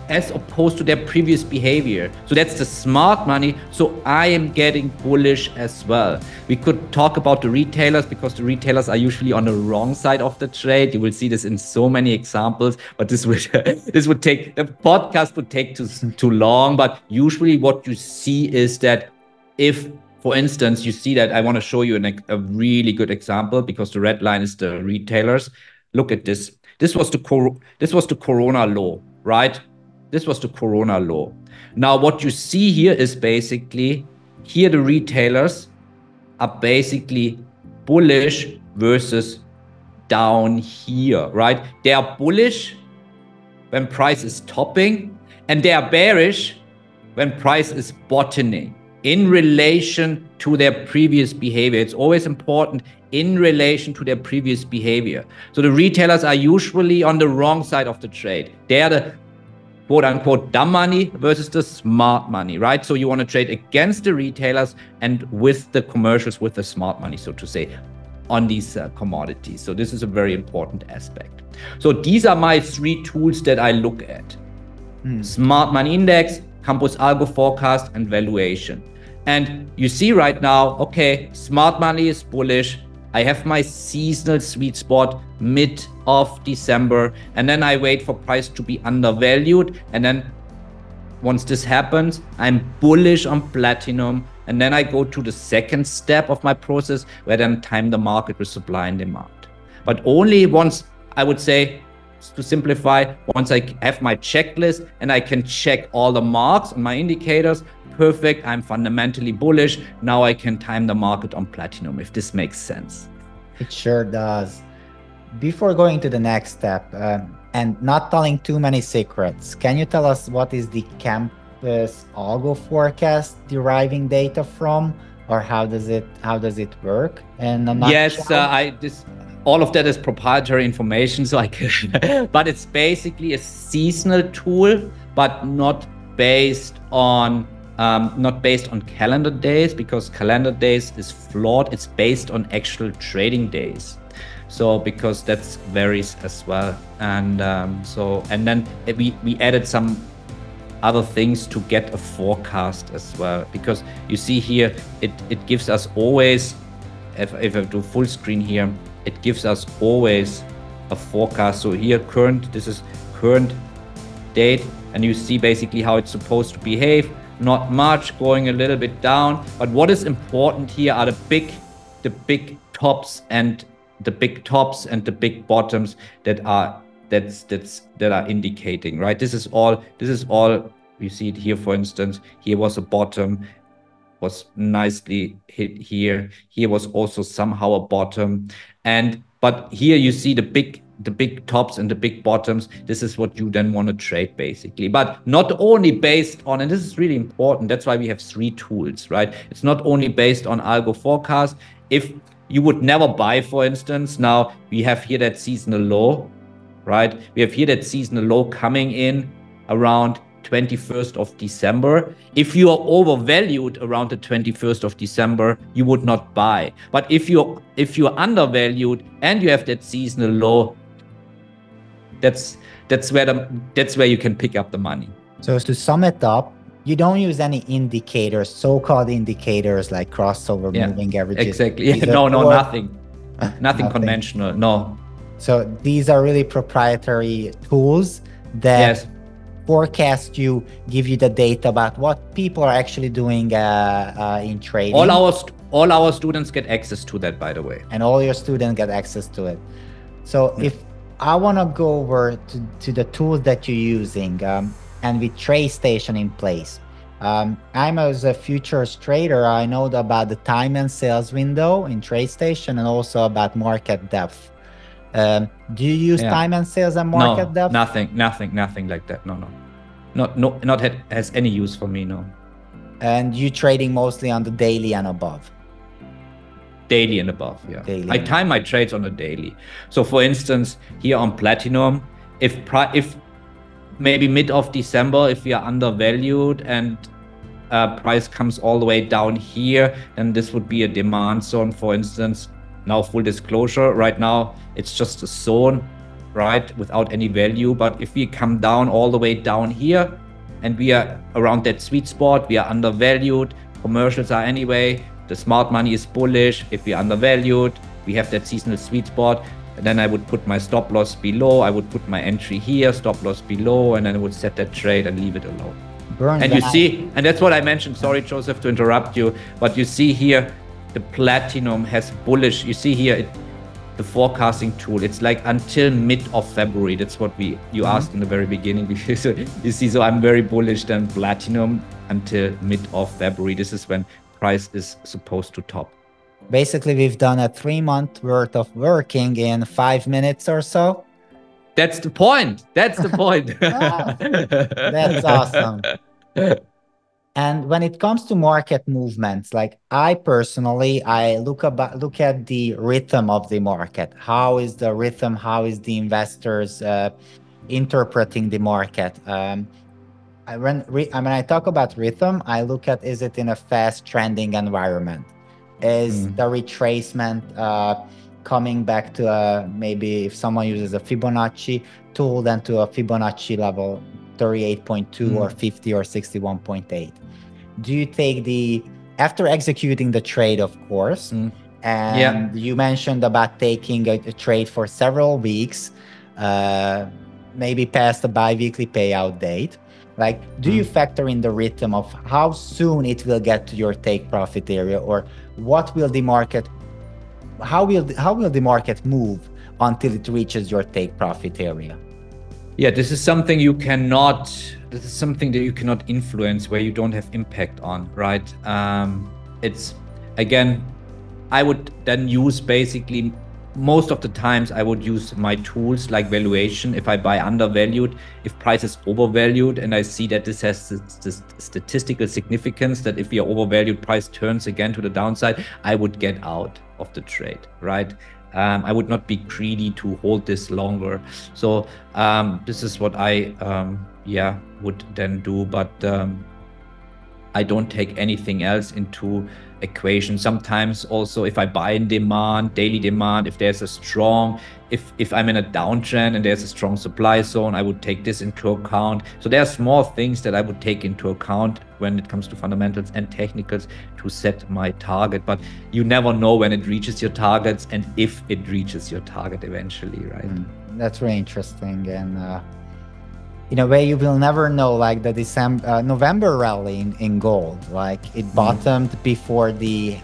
as opposed to their previous behavior. So that's the smart money. So I am getting bullish as well. We could talk about the retailers, because the retailers are usually on the wrong side of the trade. You will see this in so many examples, but this would take, the podcast would take too long. But usually what you see is that if, for instance, you see that, I want to show you a really good example, because the red line is the retailers. Look at this. This was the Corona low, right? This was the Corona low. Now, what you see here is basically, here the retailers are basically bullish versus down here, right? They are bullish when price is topping, and they are bearish when price is bottoming in relation to their previous behavior. It's always important in relation to their previous behavior. So the retailers are usually on the wrong side of the trade. They are the quote unquote dumb money versus the smart money, right? So you want to trade against the retailers and with the commercials, with the smart money, so to say, on these commodities. So this is a very important aspect. So these are my three tools that I look at. Smart money index, Campus Algo forecast, and valuation. And you see right now, okay, smart money is bullish. I have my seasonal sweet spot mid of December, and then I wait for price to be undervalued. And then once this happens, I'm bullish on platinum. And then I go to the second step of my process, where then time the market with supply and demand. But only once, I would say, to simplify, once I have my checklist and I can check all the marks on my indicators, perfect, I'm fundamentally bullish. Now I can time the market on platinum, if this makes sense. It sure does. Before going to the next step, and not telling too many secrets, can you tell us what is the Campus Algo forecast deriving data from, or how does it work? And yes, all of that is proprietary information, so I can, but it's basically a seasonal tool, but not based on calendar days, because calendar days is flawed. It's based on actual trading days. So because that varies as well. And and then we added some other things to get a forecast as well, because you see here, it gives us always, if I do full screen here, it gives us always a forecast. So here this is current date, and you see basically how it's supposed to behave. Not much, going a little bit down. But what is important here are the big tops and the big bottoms that are indicating, right? This is all you see it here. For instance, here was a bottom, was nicely hit here. Here was also somehow a bottom, but here you see the big tops and the big bottoms. This is what you then want to trade, basically. But not only based on, and this is really important, that's why we have three tools, right? It's not only based on algo forecast. If you would never buy, for instance. Now we have here that seasonal low, right? We have here that seasonal low coming in around 21st of December. If you are overvalued around the 21st of December, you would not buy. But if you're undervalued and you have that seasonal low, that's where you can pick up the money. So to sum it up, you don't use any indicators, so-called indicators like crossover, moving averages. Exactly. No, nothing. Nothing conventional. No. So these are really proprietary tools that forecast you, give you the data about what people are actually doing in trading. All our students get access to that, by the way. And all your students get access to it. So if I want to go over to the tools that you're using, and with TradeStation in place. I'm as a futures trader, I know about the time and sales window in TradeStation and also about market depth. Do you use time and sales and market depth? Nothing like that. No. Not has any use for me, no. And you trading mostly on the daily and above? Daily and above, yeah. I time my trades on a daily. So for instance, here on Platinum, if maybe mid of December, if we are undervalued and price comes all the way down here, then this would be a demand zone, for instance. Now, full disclosure, right now, it's just a zone, right, without any value. But if we come down all the way down here and we are around that sweet spot, we are undervalued, commercials are anyway, the smart money is bullish. If we are undervalued, we have that seasonal sweet spot. And then I would put my stop loss below. I would put my entry here, stop loss below, and then I would set that trade and leave it alone. And you see, and that's what I mentioned. Sorry, Joseph, to interrupt you, but you see here, the Platinum has bullish. You see here, the forecasting tool. It's like until mid of February. That's what you asked in the very beginning. You see, so I'm very bullish then Platinum until mid of February. This is when price is supposed to top. Basically, we've done a 3-month worth of working in 5 minutes or so. That's the point. That's awesome. And when it comes to market movements, like I personally, I look at the rhythm of the market. How is the rhythm? How is the investors interpreting the market? When I talk about rhythm, I look at, is it in a fast trending environment? Is the retracement coming back to maybe if someone uses a Fibonacci tool, then to a Fibonacci level 38.2 or 50 or 61.8? Do you take after executing the trade, of course, and you mentioned about taking a trade for several weeks, maybe past the bi-weekly payout date, like, do you factor in the rhythm of how soon it will get to your take profit area, or what will the market, how will the market move until it reaches your take profit area? Yeah, this is something that you cannot influence, where you don't have impact on, right? It's, again, I would then use basically, most of the times I would use my tools like valuation. If I buy undervalued, if price is overvalued and I see that this has this statistical significance, that if we are overvalued, price turns again to the downside, I would get out of the trade, right? I would not be greedy to hold this longer. So this is what I would then do, but I don't take anything else into equation. Sometimes also, if I buy in demand, daily demand, if there's a strong, if I'm in a downtrend and there's a strong supply zone, I would take this into account. So there are small things that I would take into account when it comes to fundamentals and technicals to set my target. But you never know when it reaches your targets and if it reaches your target eventually, right? That's really interesting. And in a way, you will never know, like the November rally in gold, like it bottomed before the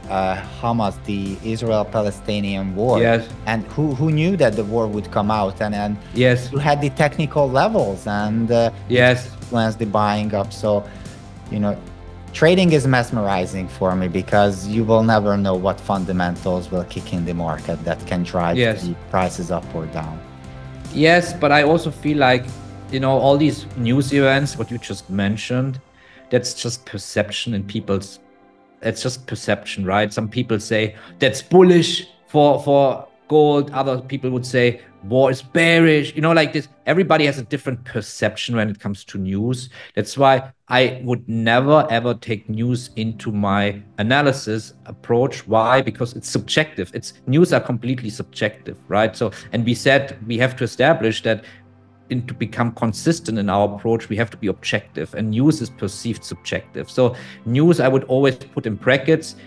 Hamas, the Israel-Palestinian war. Yes. And who knew that the war would come out? And yes, you had the technical levels and yes, influenced the buying up. So, trading is mesmerizing for me because you will never know what fundamentals will kick in the market that can drive the prices up or down. Yes, but I also feel like, all these news events, what you just mentioned, that's just perception in people's, it's just perception, right? Some people say that's bullish, For gold, other people would say war is bearish, like this. Everybody has a different perception when it comes to news. That's why I would never ever take news into my analysis approach. Why? Because it's subjective. News are completely subjective, right? So, and we said we have to establish that to become consistent in our approach, we have to be objective, and news is perceived subjective. So news, I would always put in brackets.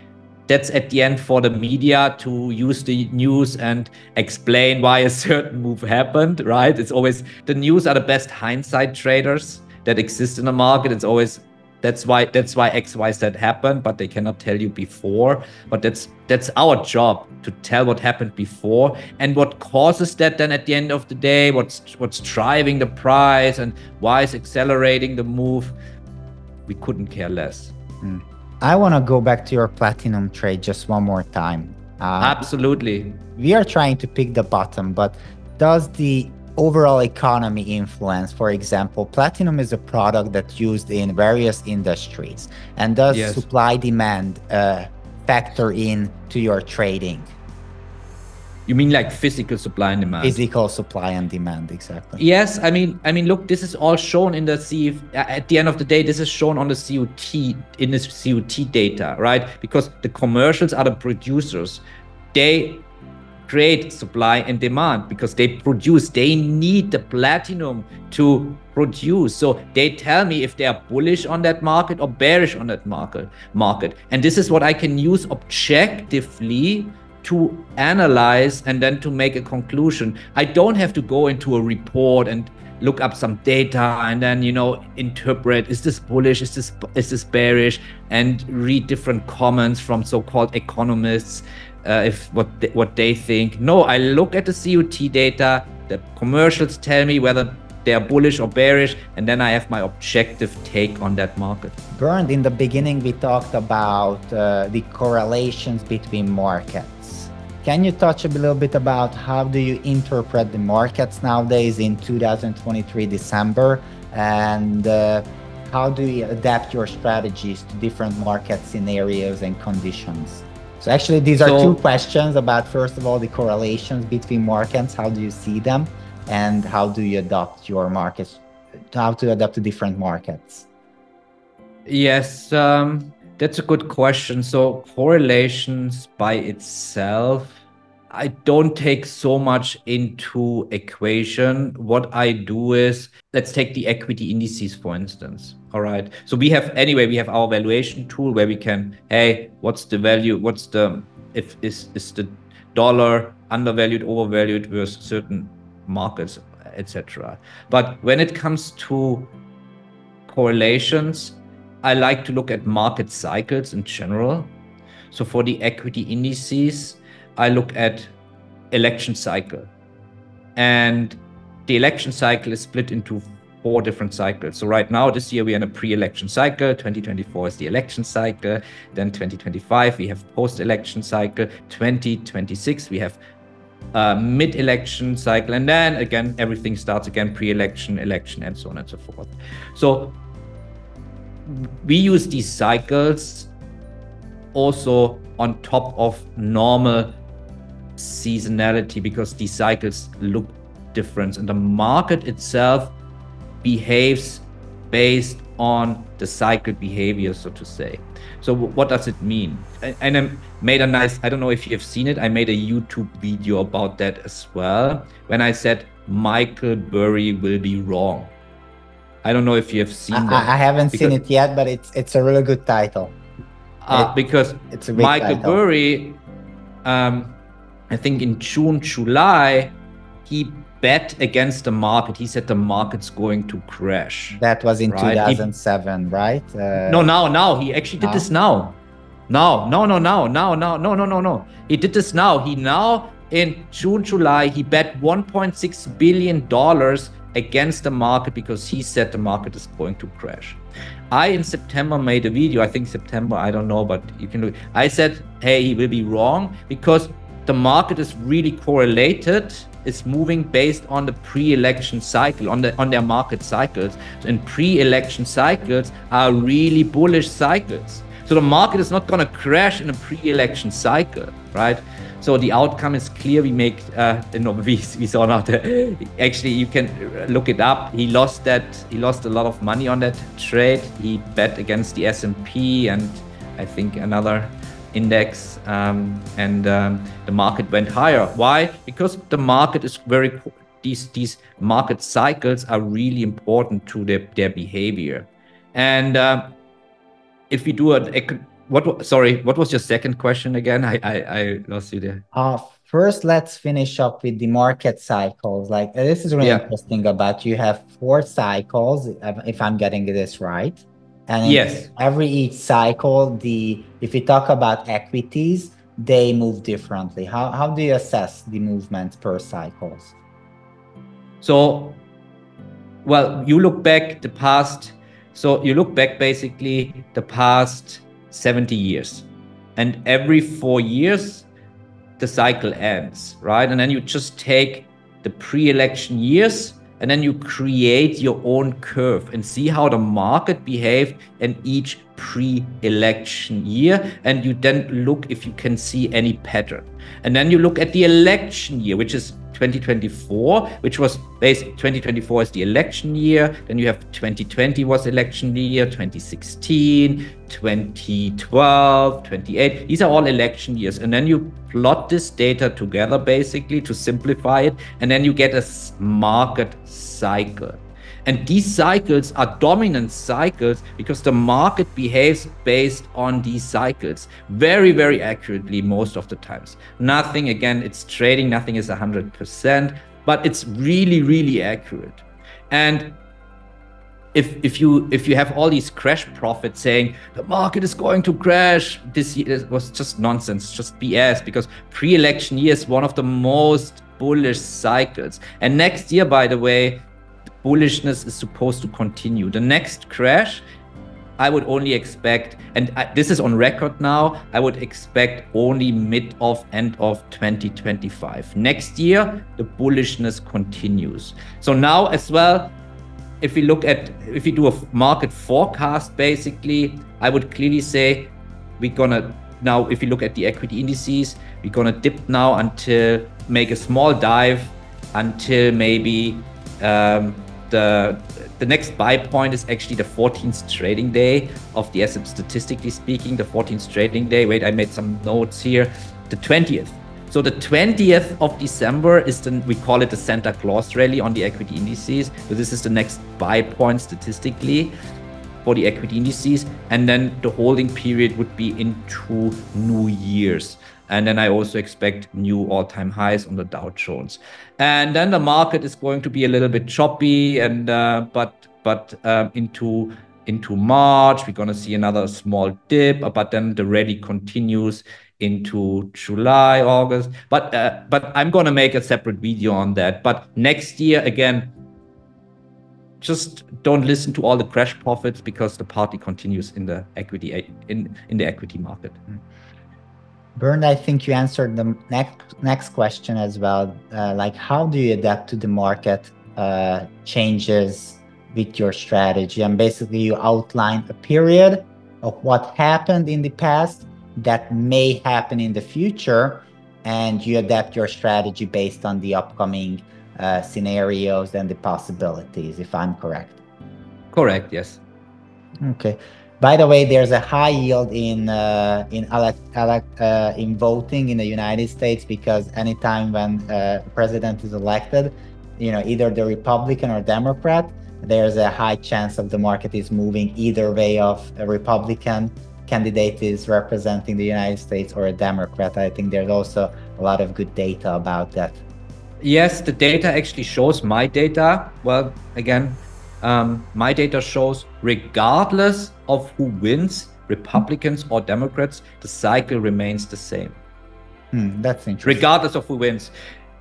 That's at the end for the media to use the news and explain why a certain move happened, right? It's always, the news are the best hindsight traders that exist in the market. It's always, that's why X, Y, Z happened, but they cannot tell you before. But that's our job, to tell what happened before and what causes that then at the end of the day, what's driving the price and why is accelerating the move. We couldn't care less. I want to go back to your platinum trade just one more time. Absolutely. We are trying to pick the bottom, but does the overall economy influence? For example, platinum is a product that's used in various industries, and does supply demand factor in to your trading? You mean like physical supply and demand? Physical supply and demand, exactly. Yes, I mean, look, this is all shown in the at the end of the day, this is shown on the COT, in the COT data, right? Because the commercials are the producers. They create supply and demand because they produce. They need the platinum to produce. So they tell me if they are bullish on that market or bearish on that market. And this is what I can use objectively to analyze and then to make a conclusion. I don't have to go into a report and look up some data and then, interpret, is this bullish, is this bearish, and read different comments from so-called economists, if what they think. No, I look at the COT data, the commercials tell me whether they are bullish or bearish, and then I have my objective take on that market. Bernd, in the beginning, we talked about the correlations between markets. Can you touch a little bit about how do you interpret the markets nowadays in 2023 December, and how do you adapt your strategies to different market scenarios and conditions? So actually, these are two questions about, first of all, the correlations between markets. How do you see them? And how do you adapt your markets, how to adapt to different markets? Yes, that's a good question. So correlations by itself, I don't take so much into equation. What I do is, let's take the equity indices, for instance. All right. So we have our valuation tool where we can, hey, what's the value? Is the dollar undervalued, overvalued versus certain markets, etc. But when it comes to correlations, I like to look at market cycles in general. So for the equity indices, I look at election cycle, and the election cycle is split into 4 different cycles. So right now, this year, we're in a pre-election cycle. 2024 is the election cycle. Then 2025, we have post-election cycle. 2026, we have mid-election cycle. And then again, everything starts again, pre-election, election, and so on and so forth. So we use these cycles also on top of normal seasonality, because these cycles look different, and the market itself behaves based on the cycle behavior, so to say. So what does it mean? And I made a nice, I don't know if you have seen it, I made a YouTube video about that as well, when I said Michael Burry will be wrong. I don't know if you have seen that. I haven't seen it yet, but it's a really good title. Because it's a Michael title. Burry, I think in June, July, he bet against the market. He said the market's going to crash. That was in 2007, right? No. He actually did this now. No. He did this now. He now, in June, July, he bet $1.6 billion against the market because he said the market is going to crash. I, in September, made a video. I think September, I don't know, but you can look. I said, hey, he will be wrong because the market is really correlated. It's moving based on the pre-election cycle, on their market cycles. And pre-election cycles are really bullish cycles. So the market is not going to crash in a pre-election cycle, right? So the outcome is clear. We make, we saw now actually you can look it up. He lost a lot of money on that trade. He bet against the S&P and I think another index, and the market went higher. Why? Because the market is these market cycles are really important to their behavior. And if we do what was your second question again? I lost you there. First, let's finish up with the market cycles. Like this is really interesting about you have 4 cycles, if I'm getting this right. And yes, each cycle, if we talk about equities, they move differently. How do you assess the movements per cycles? So, well, you look back the past. So you look back basically the past 70 years, and every 4 years the cycle ends, right? And then you just take the pre-election years and then you create your own curve and see how the market behaved in each pre-election year. And you then look if you can see any pattern. And then you look at the election year, which is 2024, which was basically 2024 is the election year. Then you have 2020 was election year, 2016, 2012, 28. These are all election years. And then you plot this data together basically to simplify it. And then you get a market cycle. And these cycles are dominant cycles because the market behaves based on these cycles very, very accurately most of the times. Nothing, again, it's trading, nothing is 100%, but it's really, really accurate. And if you have all these crash prophets saying the market is going to crash this year, it was just nonsense, just BS, because pre-election year is one of the most bullish cycles. And next year, by the way, bullishness is supposed to continue. The next crash, I would only expect, and this is on record now, I would expect only end of 2025. Next year, the bullishness continues. So now as well, if we do a market forecast, basically, I would clearly say now, if you look at the equity indices, we're gonna dip now until, make a small dive until maybe the next buy point is actually the 14th trading day of the S&P, statistically speaking, the 14th trading day. Wait, I made some notes here. The 20th. So the 20th of December is we call it the Santa Claus rally on the equity indices. So this is the next buy point statistically for the equity indices. And then the holding period would be into New Year's. And then I also expect new all-time highs on the Dow Jones. And then the market is going to be a little bit choppy, and but into March we're going to see another small dip, but then the rally continues into July, August. But I'm going to make a separate video on that. But next year, again, just don't listen to all the crash prophets, because the party continues in the equity in the equity market. Bernd, I think you answered the next question as well. Like, how do you adapt to the market changes with your strategy? And basically, you outline a period of what happened in the past that may happen in the future, and you adapt your strategy based on the upcoming scenarios and the possibilities, if I'm correct. Correct, yes. Okay. By the way, there's a high yield in voting in the United States, because anytime when a president is elected, either the Republican or Democrat, there's a high chance of the market is moving either way of a Republican candidate is representing the United States or a Democrat. I think there's also a lot of good data about that. Yes, the data actually shows my data. Well, again, my data shows regardless of who wins, Republicans or Democrats, the cycle remains the same. That's interesting. Regardless of who wins.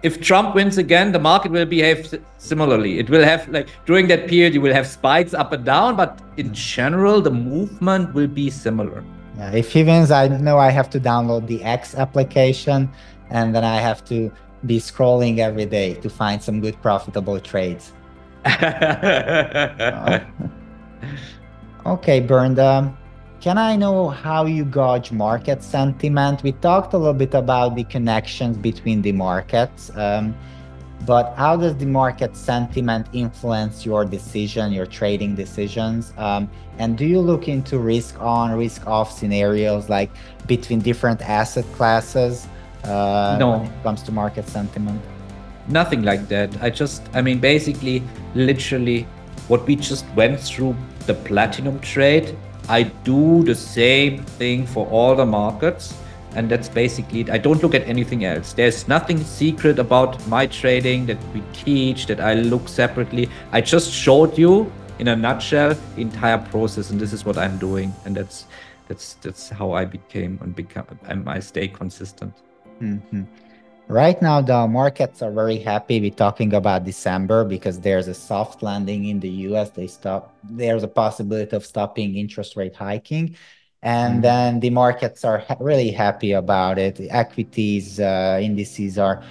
If Trump wins again, the market will behave similarly. It will have, like, during that period, you will have spikes up and down, but in general, the movement will be similar. Yeah, if he wins, I know I have to download the X application, and then I have to be scrolling every day to find some good profitable trades. Okay, Bernd, can I know how you gauge market sentiment? We talked a little bit about the connections between the markets, but how does the market sentiment influence your decision, your trading decisions? And do you look into risk on, risk off scenarios, like between different asset classes when it comes to market sentiment? Nothing like that. I mean, basically, literally, what we just went through, the platinum trade, I do the same thing for all the markets. And that's basically it. I don't look at anything else. There's nothing secret about my trading that we teach, that I look separately. I just showed you in a nutshell the entire process, and this is what I'm doing. And that's how I I stay consistent. Mm-hmm. Right now, the markets are very happy. We're talking about December because there's a soft landing in the US. There's a possibility of stopping interest rate hiking. And then the markets are really happy about it. The equities, indices are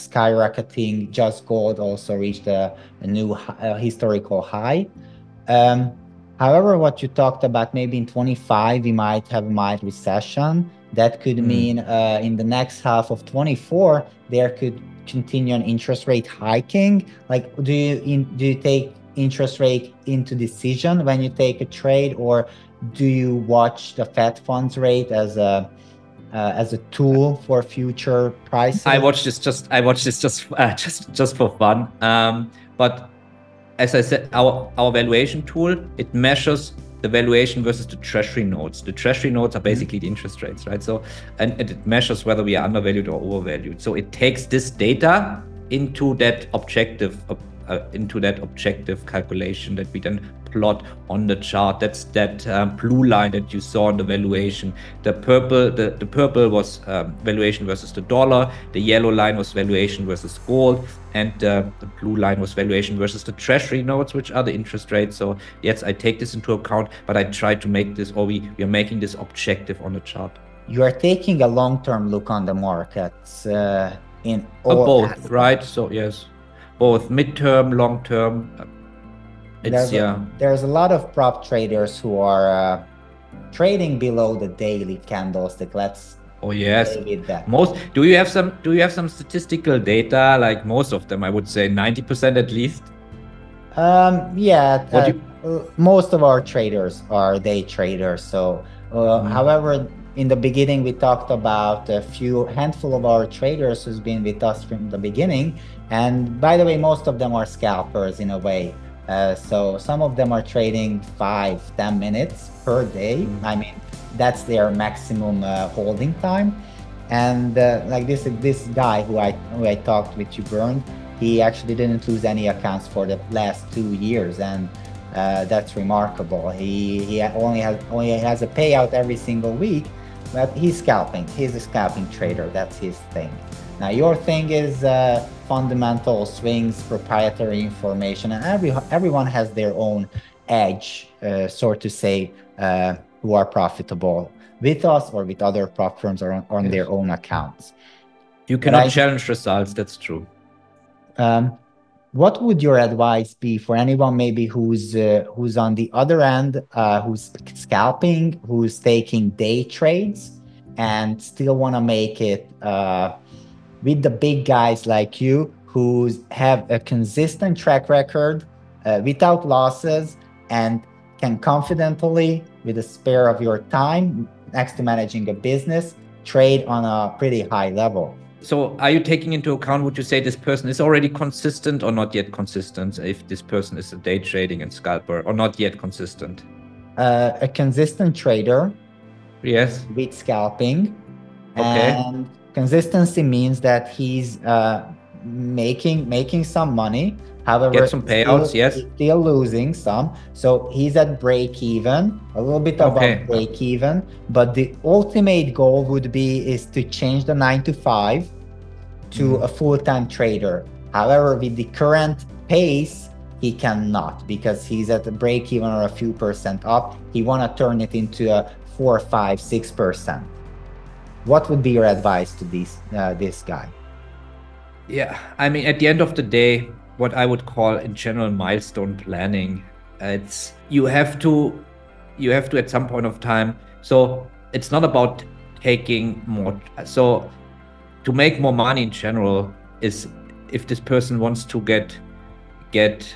skyrocketing. Just gold also reached a new historical high. However, what you talked about, maybe in 25, we might have a mild recession. That could mean in the next half of 24, there could continue an interest rate hiking. Like, do you take interest rate into decision when you take a trade, or do you watch the Fed funds rate as a tool for future prices? I watch this just for fun. But as I said, our valuation tool, it measures the valuation versus the treasury notes. The treasury notes are basically the interest rates, right? So, and it measures whether we are undervalued or overvalued. So it takes this data into that objective calculation that we then plot on the chart. That's that blue line that you saw in the valuation. The purple was valuation versus the dollar. The yellow line was valuation versus gold, and the blue line was valuation versus the treasury notes, which are the interest rates. So yes, I take this into account, but I try to make this, or we are making this objective on the chart. You are taking a long-term look on the markets in all both, right? So yes, both midterm, long-term. There's a lot of prop traders who are trading below the daily candlestick. Let's with that. Do you have some statistical data? Like most of them, I would say 90% at least. Most of our traders are day traders. So, however, in the beginning, we talked about a handful of our traders who's been with us from the beginning. And by the way, most of them are scalpers in a way. So some of them are trading 5-10 minutes per day. I mean, that's their maximum holding time. And like this guy who I talked with you, Bernd, he actually didn't lose any accounts for the last 2 years, and that's remarkable. He only has a payout every single week, but he's scalping. He's a scalping trader. That's his thing. Now your thing is fundamental swings, proprietary information, and everyone has their own edge, so to say, who are profitable with us or with other prop firms or on their own accounts. You cannot challenge results. That's true. What would your advice be for anyone maybe who's on the other end, who's scalping, who's taking day trades, and still want to make it with the big guys like you, who have a consistent track record without losses and can confidently, with a spare of your time next to managing a business, trade on a pretty high level? So are you taking into account, would you say this person is already consistent or not yet consistent, if this person is a day trading and scalper, or not yet consistent? A consistent trader. Yes. With scalping. Okay. And consistency means that he's making some money. However, get some payouts, yes. Still losing some. So he's at break even, a little bit above break even. But the ultimate goal would is to change the 9 to 5 to a full-time trader. However, with the current pace, he cannot, because he's at a break even or a few percent up. He want to turn it into a 4, 5, 6%. What would be your advice to this guy? Yeah, I mean, at the end of the day, what I would call in general milestone planning, it's you have to you have to at some point of time. So it's not about taking more. So to make more money in general is if this person wants to gets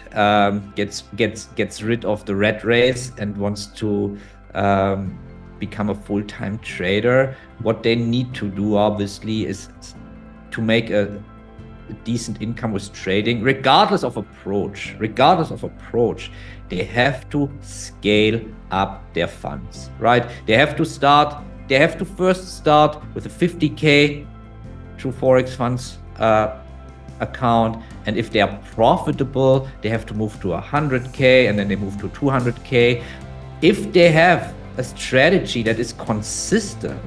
rid of the rat race and wants to become a full-time trader, what they need to do obviously is to make a decent income with trading, regardless of approach. They have to scale up their funds, right? They have to first start with a 50K True Forex funds account, and if they are profitable, they have to move to 100K, and then they move to 200K. If they have a strategy that is consistent,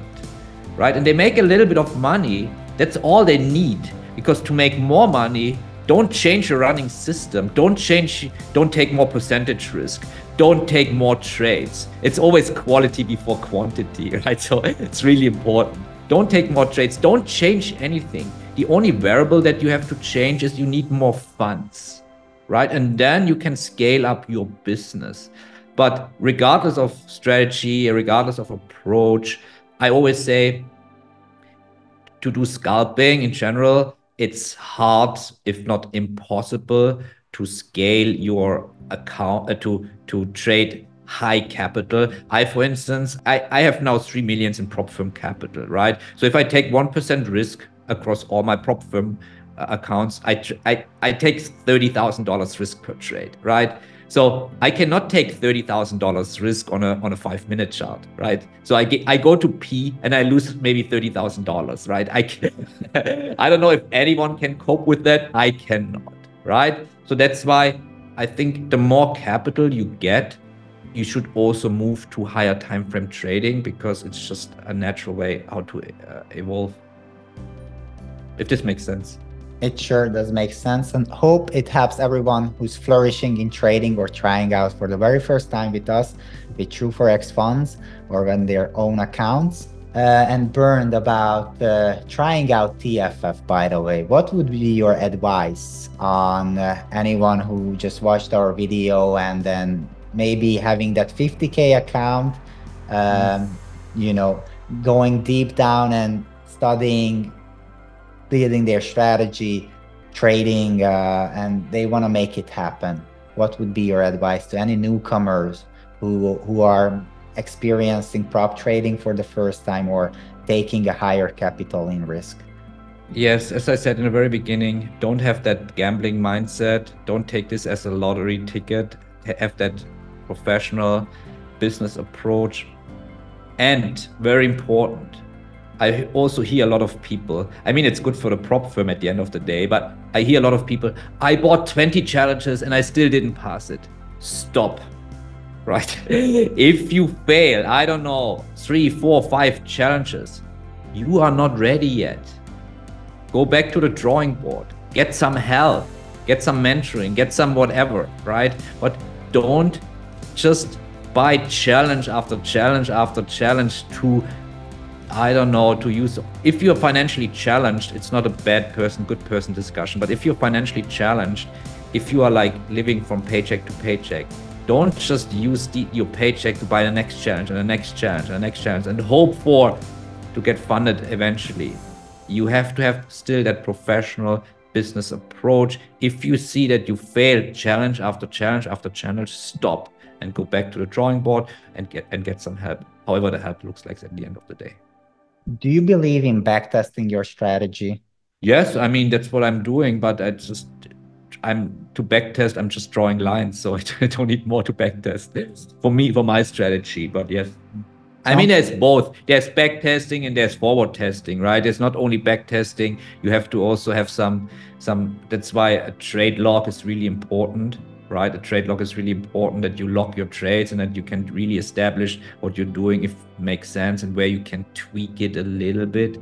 right, and they make a little bit of money, that's all they need. Because to make more money, don't change your running system, don't take more percentage risk, don't take more trades. It's always quality before quantity, right? So it's really important. Don't take more trades, don't change anything. The only variable that you have to change is you need more funds, right? And then you can scale up your business. But regardless of strategy, regardless of approach, I always say to do scalping in general, it's hard, if not impossible, to scale your account, to trade high capital. For instance, I have now 3 million in prop firm capital, right? So if I take 1% risk across all my prop firm accounts, I take $30,000 risk per trade, right? So I cannot take $30,000 risk on a 5-minute chart, right? So I go to P and I lose maybe $30,000, right? I don't know if anyone can cope with that. I cannot, right? So that's why I think the more capital you get, you should also move to higher time frame trading, because it's just a natural way how to evolve. If this makes sense. It sure does make sense, and hope it helps everyone who's flourishing in trading or trying out for the very first time with us with True Forex funds or on their own accounts. And Bernd, about trying out TFF, by the way, what would be your advice on anyone who just watched our video and then maybe having that 50K account, you know, going deep down and studying, building their strategy, trading, and they want to make it happen? What would be your advice to any newcomers who are experiencing prop trading for the first time or taking a higher capital in risk? Yes, as I said in the very beginning, don't have that gambling mindset. Don't take this as a lottery ticket. Have that professional business approach. And very important, I also hear a lot of people, I mean, it's good for the prop firm at the end of the day, but I hear a lot of people, I bought 20 challenges and I still didn't pass it. Stop, right? If you fail, I don't know, 3, 4, 5 challenges, you are not ready yet. Go back to the drawing board, get some help, get some mentoring, get some whatever, right? But don't just buy challenge after challenge after challenge to, I don't know, to use. If you're financially challenged, it's not a bad person, good person discussion, but if you're financially challenged, if you are like living from paycheck to paycheck, don't just use your paycheck to buy the next challenge and the next challenge and the next challenge and hope to get funded eventually. You have to have still that professional business approach. If you see that you fail challenge after challenge after challenge, stop and go back to the drawing board and get some help, however the help looks like at the end of the day. Do you believe in backtesting your strategy? Yes, I mean, that's what I'm doing, but to backtest, I'm just drawing lines, so I don't need more to backtest for me, for my strategy, but yes. I mean, there's both. There's backtesting and there's forward testing, right? There's not only backtesting, you have to also have some, that's why a trade log is really important, right? A trade log is really important, that you log your trades and that you can really establish what you're doing, if it makes sense, and where you can tweak it a little bit.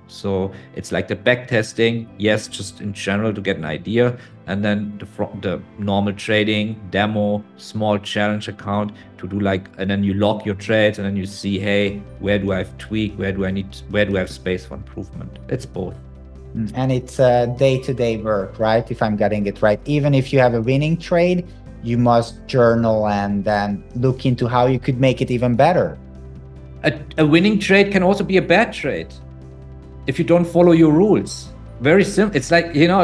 So it's like the backtesting, yes, just in general to get an idea. And then the normal trading, demo, small challenge account to do and then you log your trades and then you see, hey, where do I have tweak? Where do I have space for improvement? It's both. And it's day-to-day work, right? If I'm getting it right. Even if you have a winning trade, you must journal and then look into how you could make it even better. A winning trade can also be a bad trade if you don't follow your rules. Very simple. It's like, you know,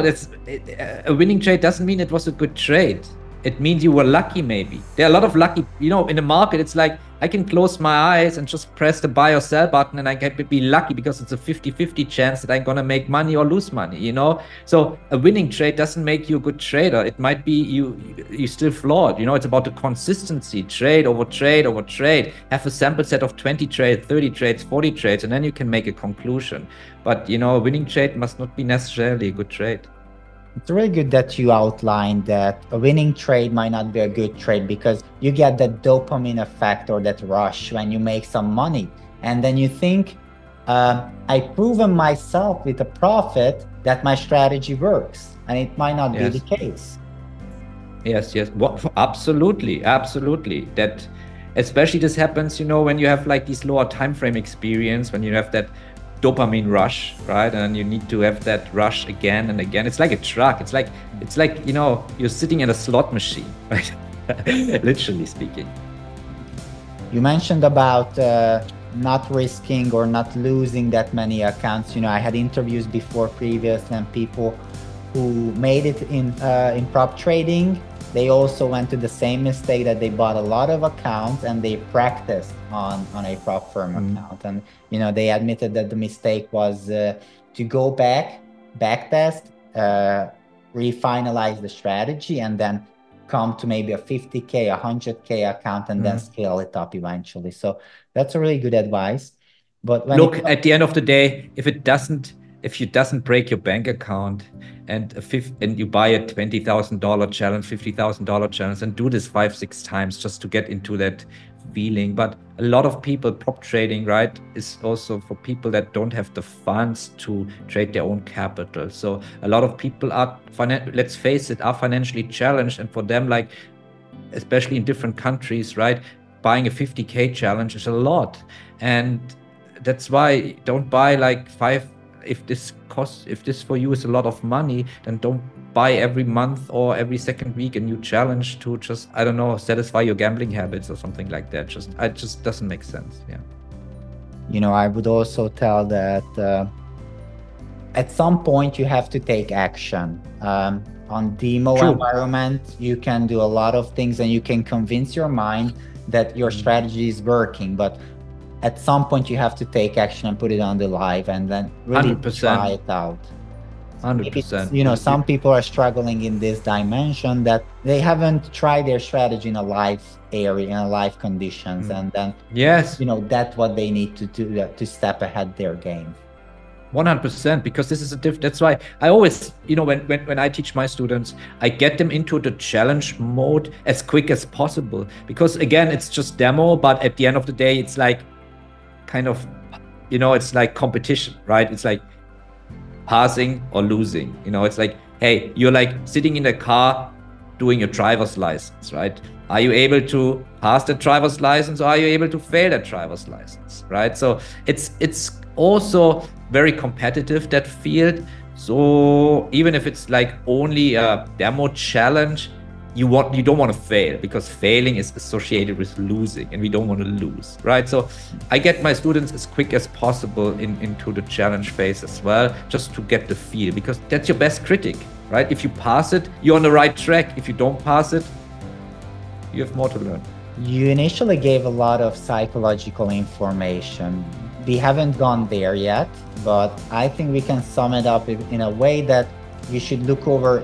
a winning trade doesn't mean it was a good trade. It means you were lucky, maybe. There are a lot of lucky, you know, in the market. It's like I can close my eyes and just press the buy or sell button, and I can be lucky because it's a 50-50 chance that I'm going to make money or lose money, you know? So a winning trade doesn't make you a good trader. It might be you still flawed. You know, it's about the consistency, trade over trade over trade. Have a sample set of 20 trades, 30 trades, 40 trades, and then you can make a conclusion. But, you know, a winning trade must not be necessarily a good trade. It's really good that you outlined that a winning trade might not be a good trade because you get that dopamine effect or that rush when you make some money. And then you think, I've proven myself with a profit that my strategy works. And it might not be the case. Yes. Well, absolutely. That, especially this happens, you know, when you have like these lower time frame experience, when you have that dopamine rush, right? And you need to have that rush again and again. It's like a truck. It's like, you know, you're sitting in a slot machine, right? Literally speaking. You mentioned about not risking or not losing that many accounts. You know, I had interviews before previous and people who made it in prop trading. They also went to the same mistake, that they bought a lot of accounts and they practiced on a prop firm account. And, you know, they admitted that the mistake was to go back test, refinalize the strategy, and then come to maybe a 50K, 100K account, and then scale it up eventually. So that's a really good advice. But when look, at the end of the day, if you doesn't break your bank account and you buy a $20,000 challenge, $50,000 challenge, and do this 5-6 times just to get into that feeling. But a lot of people, prop trading, right, is also for people that don't have the funds to trade their own capital. So a lot of people are, let's face it, are financially challenged, and for them, like, especially in different countries, right, buying a 50K challenge is a lot. And that's why don't buy like 5. If this for you is a lot of money, then don't buy every month or every second week a new challenge to just, I don't know, satisfy your gambling habits or something like that. It just doesn't make sense. Yeah. You know, I would also tell that at some point you have to take action. On demo environment, you can do a lot of things and you can convince your mind that your strategy is working, but at some point you have to take action and put it on the live and then really 100%. Try it out. 100%. You know, some people are struggling in this dimension that they haven't tried their strategy in a live area, in a live conditions. And then, you know, that's what they need to do to step ahead their game. 100%, because this is that's why I always, you know, when I teach my students, I get them into the challenge mode as quick as possible, because again, it's just demo, but at the end of the day, it's like kind of, you know, it's like competition, right? It's like passing or losing, you know. It's like, hey, you're like sitting in a car doing your driver's license, right? Are you able to pass the driver's license, or are you able to fail that driver's license, right? So it's also very competitive, that field. So even if it's like only a demo challenge, you don't want to fail, because failing is associated with losing, and we don't want to lose, right? So I get my students as quick as possible into the challenge phase as well, just to get the feel, because that's your best critic, right? If you pass it, you're on the right track. If you don't pass it, you have more to learn. You initially gave a lot of psychological information. We haven't gone there yet, but I think we can sum it up in a way that you should look over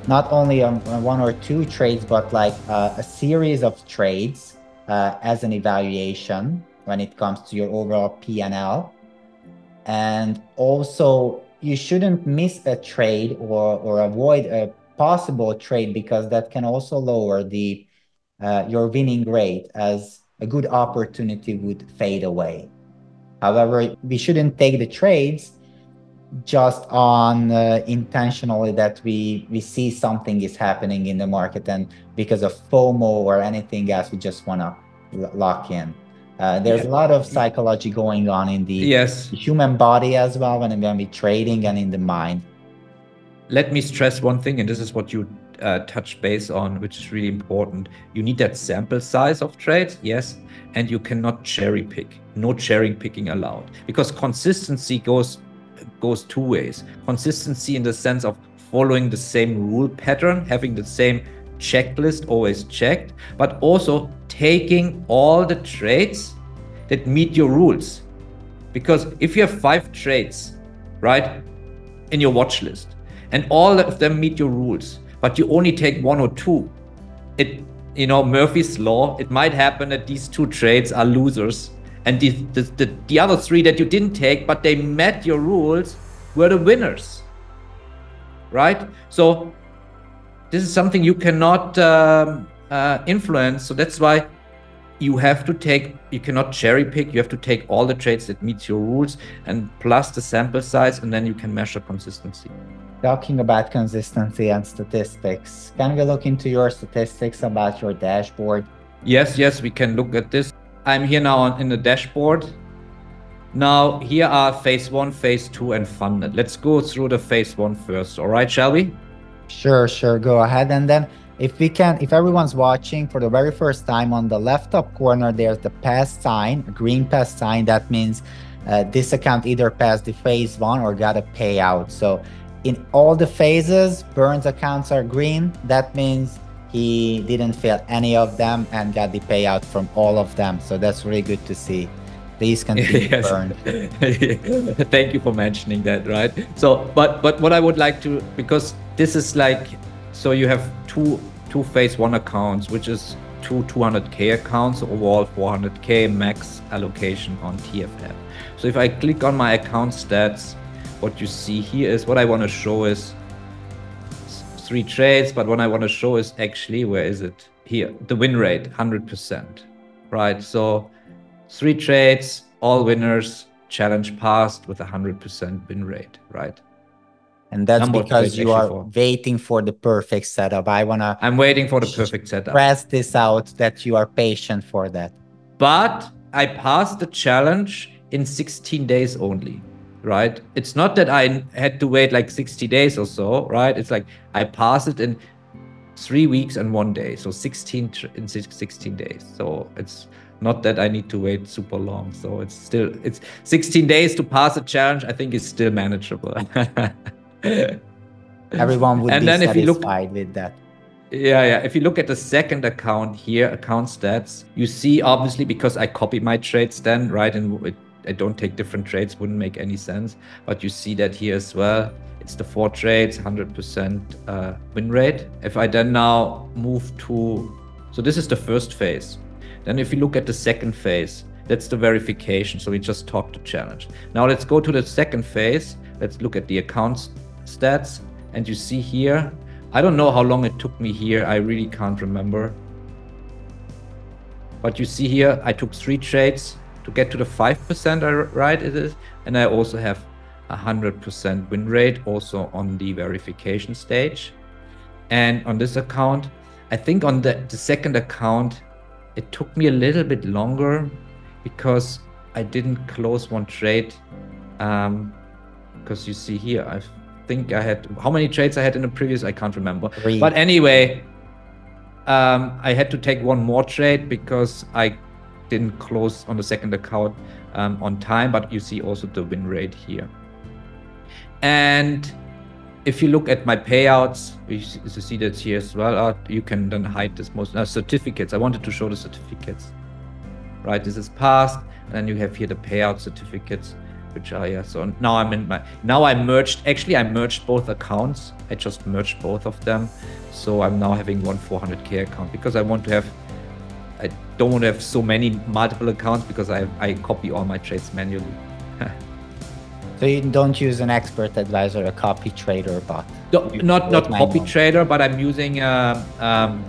not only on 1 or 2 trades, but like a series of trades as an evaluation when it comes to your overall P&L. And also, you shouldn't miss a trade or avoid a possible trade, because that can also lower your winning rate, as a good opportunity would fade away. However, we shouldn't take the trades just on intentionally that we see something is happening in the market, and because of FOMO or anything else, we just want to lock in. There's a lot of psychology going on in the human body as well when we're trading, and in the mind. Let me stress one thing, and this is what you touch base on, which is really important. You need that sample size of trades, yes, and you cannot cherry pick. No cherry picking allowed, because consistency goes two ways. Consistency in the sense of following the same rule pattern, having the same checklist always checked, but also taking all the trades that meet your rules. Because if you have 5 trades, right, in your watch list, and all of them meet your rules, but you only take 1 or 2, Murphy's law, it might happen that these 2 trades are losers, and the other 3 that you didn't take, but they met your rules, were the winners, right? So this is something you cannot influence. So that's why you cannot cherry pick. You have to take all the trades that meet your rules and plus the sample size, and then you can measure consistency. Talking about consistency and statistics, can we look into your statistics about your dashboard? Yes, we can look at this. I'm here now in the dashboard. Now here are phase 1, phase 2, and funded. Let's go through the phase 1 first. All right, shall we? Sure, go ahead. And then if everyone's watching for the very first time, on the left top corner, there's the pass sign, a green pass sign. That means this account either passed the phase 1 or got a payout. So in all the phases, Bernd's accounts are green. That means he didn't fail any of them and got the payout from all of them. So that's really good to see. Please continue, yes. Bernd. Thank you for mentioning that, right? So, but what I would like to, because this is like, so you have two phase 1 accounts, which is 200K accounts, overall 400K max allocation on TFF. So if I click on my account stats, what you see here is what I want to show is 3 trades, but what I want to show is actually, where is it? Here, the win rate, 100%, right? So 3 trades, all winners, challenge passed with 100% win rate, right? And that's because you are waiting for the perfect setup. I'm waiting for the perfect setup. Press this out that you are patient for that. But I passed the challenge in 16 days only, right? It's not that I had to wait like 60 days or so, right? It's like I passed it in 3 weeks and 1 day. So 16 days. So it's not that I need to wait super long. So it's 16 days to pass a challenge. I think is still manageable. Everyone would be satisfied with that. Yeah. If you look at the second account here, account stats, you see obviously, because I copy my trades then, right? And I don't take different trades, wouldn't make any sense. But you see that here as well. It's the 4 trades, 100% win rate. If I then now move to, so this is the first phase. Then if you look at the second phase, that's the verification. So we just talked the challenge. Now let's go to the second phase. Let's look at the accounts stats. And you see here, I don't know how long it took me here. I really can't remember. But you see here, I took 3 trades to get to the 5%, right? It is. And I also have 100% win rate also on the verification stage. And on this account, I think on the second account, it took me a little bit longer because I didn't close 1 trade. Because you see here, I think I had, how many trades I had in the previous, I can't remember. 3. But anyway, I had to take 1 more trade because I didn't close on the second account on time, but you see also the win rate here. And if you look at my payouts, you see that here as well. You can then hide this most certificates. I wanted to show the certificates, right? This is passed, and then you have here the payout certificates, which are here. So now I merged both accounts. I just merged both of them. So I'm now having 1 400K account because I don't want to have so many multiple accounts because I copy all my trades manually. So you don't use an expert advisor, a copy trader bot? No, not copy trader, but I'm using I'm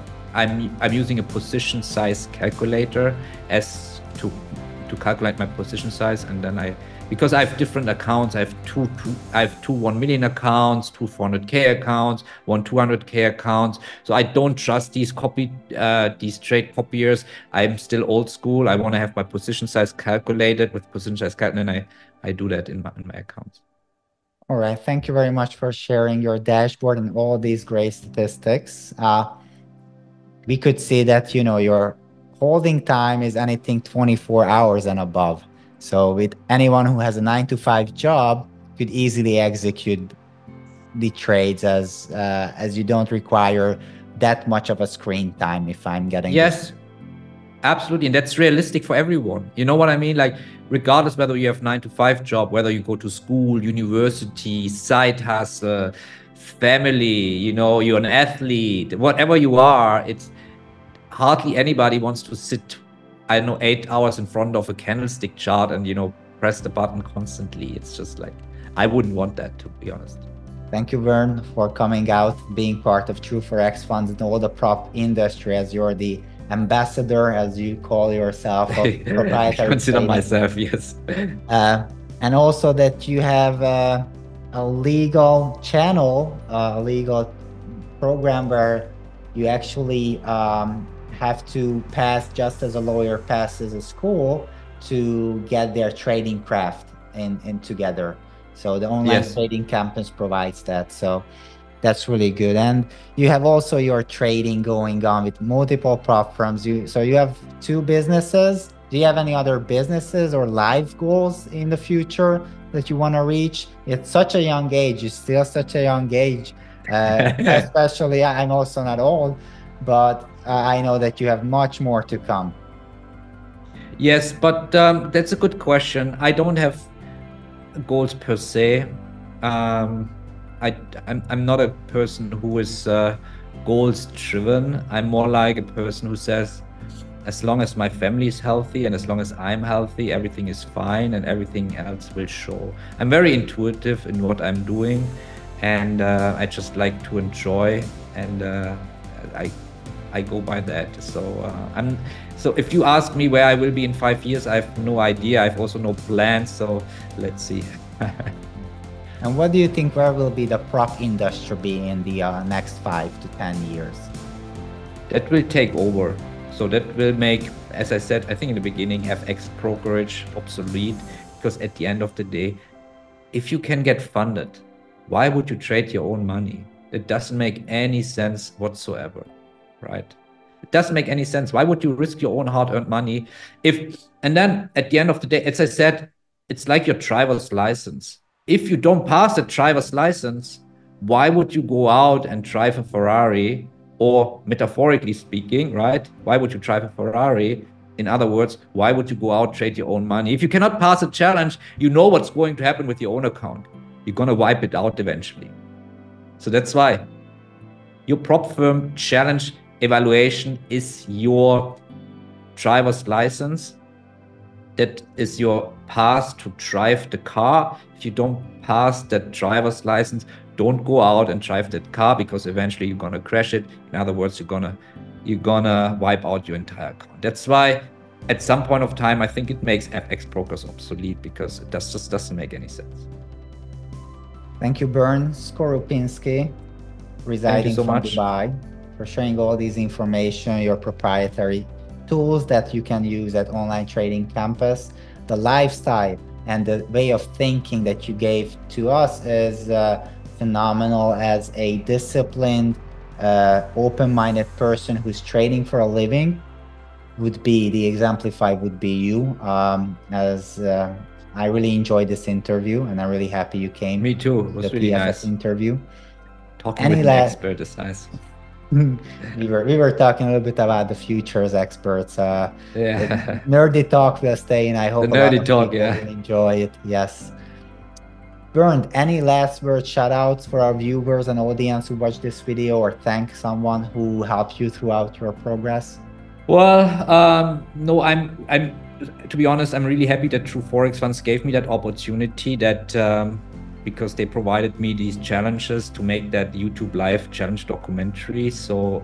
using a position size calculator as to calculate my position size, and then because I have different accounts, I have two 1 million accounts, 2 400K accounts, 1 200K accounts. So I don't trust these trade copiers. I'm still old school. I want to have my position size calculated with position size calculator, and I do that in my accounts. All right. Thank you very much for sharing your dashboard and all these great statistics. We could see that, your holding time is anything 24 hours and above. So with anyone who has a 9 to 5 job could easily execute the trades as you don't require that much of a screen time, if I'm getting this. Yes, absolutely. And that's realistic for everyone. You know what I mean? Like, regardless whether you have 9 to 5 job, whether you go to school, university, side hustle, family, you're an athlete, whatever you are, it's hardly anybody wants to sit, 8 hours in front of a candlestick chart and, press the button constantly. It's just like, I wouldn't want that, to be honest. Thank you, Bernd, for coming out, being part of True Forex Funds and all the prop industry, as you're the ambassador, as you call yourself, of proprietary I consider trading. myself, yes. And also that you have a legal channel, a legal program where you actually have to pass, just as a lawyer passes a school, to get their trading craft in together. So the online trading campus provides that. So that's really good. And you have also your trading going on with multiple prop firms. So you have 2 businesses. Do you have any other businesses or life goals in the future that you want to reach? It's such a young age. You're still such a young age. Especially, I'm also not old, but I know that you have much more to come. Yes, but that's a good question. I don't have goals per se. I'm not a person who is goals driven. I'm more like a person who says, as long as my family is healthy and as long as I'm healthy, everything is fine and everything else will show. I'm very intuitive in what I'm doing, and I just like to enjoy, and I go by that. So if you ask me where I will be in 5 years, I have no idea. I have also no plans. So let's see. And what do you think, where will be the prop industry be in the next 5 to 10 years? That will take over. So that will make, as I said, I think in the beginning, FX brokerage obsolete, because at the end of the day, if you can get funded, why would you trade your own money? It doesn't make any sense whatsoever, right? It doesn't make any sense. Why would you risk your own hard-earned money? And then at the end of the day, as I said, it's like your driver's license. If you don't pass the driver's license, why would you go out and drive a Ferrari? Or metaphorically speaking, right? Why would you drive a Ferrari? In other words, why would you go out, trade your own money? If you cannot pass a challenge, you know what's going to happen with your own account. You're going to wipe it out eventually. So that's why your prop firm challenge evaluation is your driver's license. That is your pass to drive the car. If you don't pass that driver's license, don't go out and drive that car, because eventually you're gonna crash it. In other words, you're gonna wipe out your entire account. That's why at some point of time, I think it makes FX brokers obsolete, because it just doesn't make any sense. Thank you, Bernd Skorupinski, residing from Dubai, for sharing all these information, your proprietary tools that you can use at Online Trading Campus. The lifestyle and the way of thinking that you gave to us is phenomenal. As a disciplined, open-minded person who's trading for a living, the exemplified would be you. I really enjoyed this interview, and I'm really happy you came. Me too. It was really nice interview. Talking with an expert is nice. we were talking a little bit about the futures experts. Nerdy talk will stay, and I hope the nerdy talk, will enjoy it. Yes. Bernd, any last word, shout outs for our viewers and audience who watched this video, or thank someone who helped you throughout your progress? Well, no, I'm to be honest, I'm really happy that True Forex Funds gave me that opportunity, that because they provided me these challenges to make that YouTube live challenge documentary. So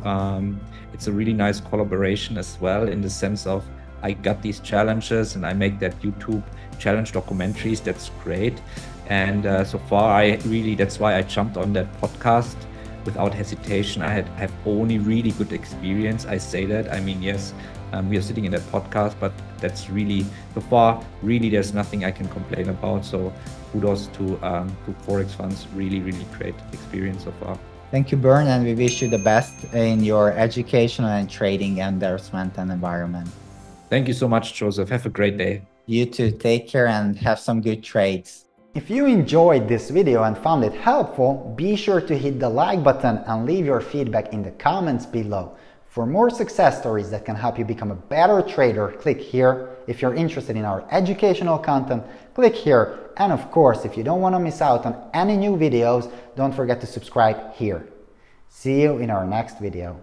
it's a really nice collaboration as well, in the sense of I got these challenges and I make that YouTube challenge documentaries. That's great. And so far, that's why I jumped on that podcast without hesitation. I have only really good experience. I say that. I mean, yes, we are sitting in that podcast, but that's really, so far, really there's nothing I can complain about. So kudos to Forex funds, really, really great experience so far. Thank you, Bernd, and we wish you the best in your educational and trading endorsement and environment. Thank you so much, Joseph. Have a great day. You too. Take care and have some good trades. If you enjoyed this video and found it helpful, be sure to hit the like button and leave your feedback in the comments below. For more success stories that can help you become a better trader, click here. If you're interested in our educational content, click here. And of course, if you don't want to miss out on any new videos, don't forget to subscribe here. See you in our next video.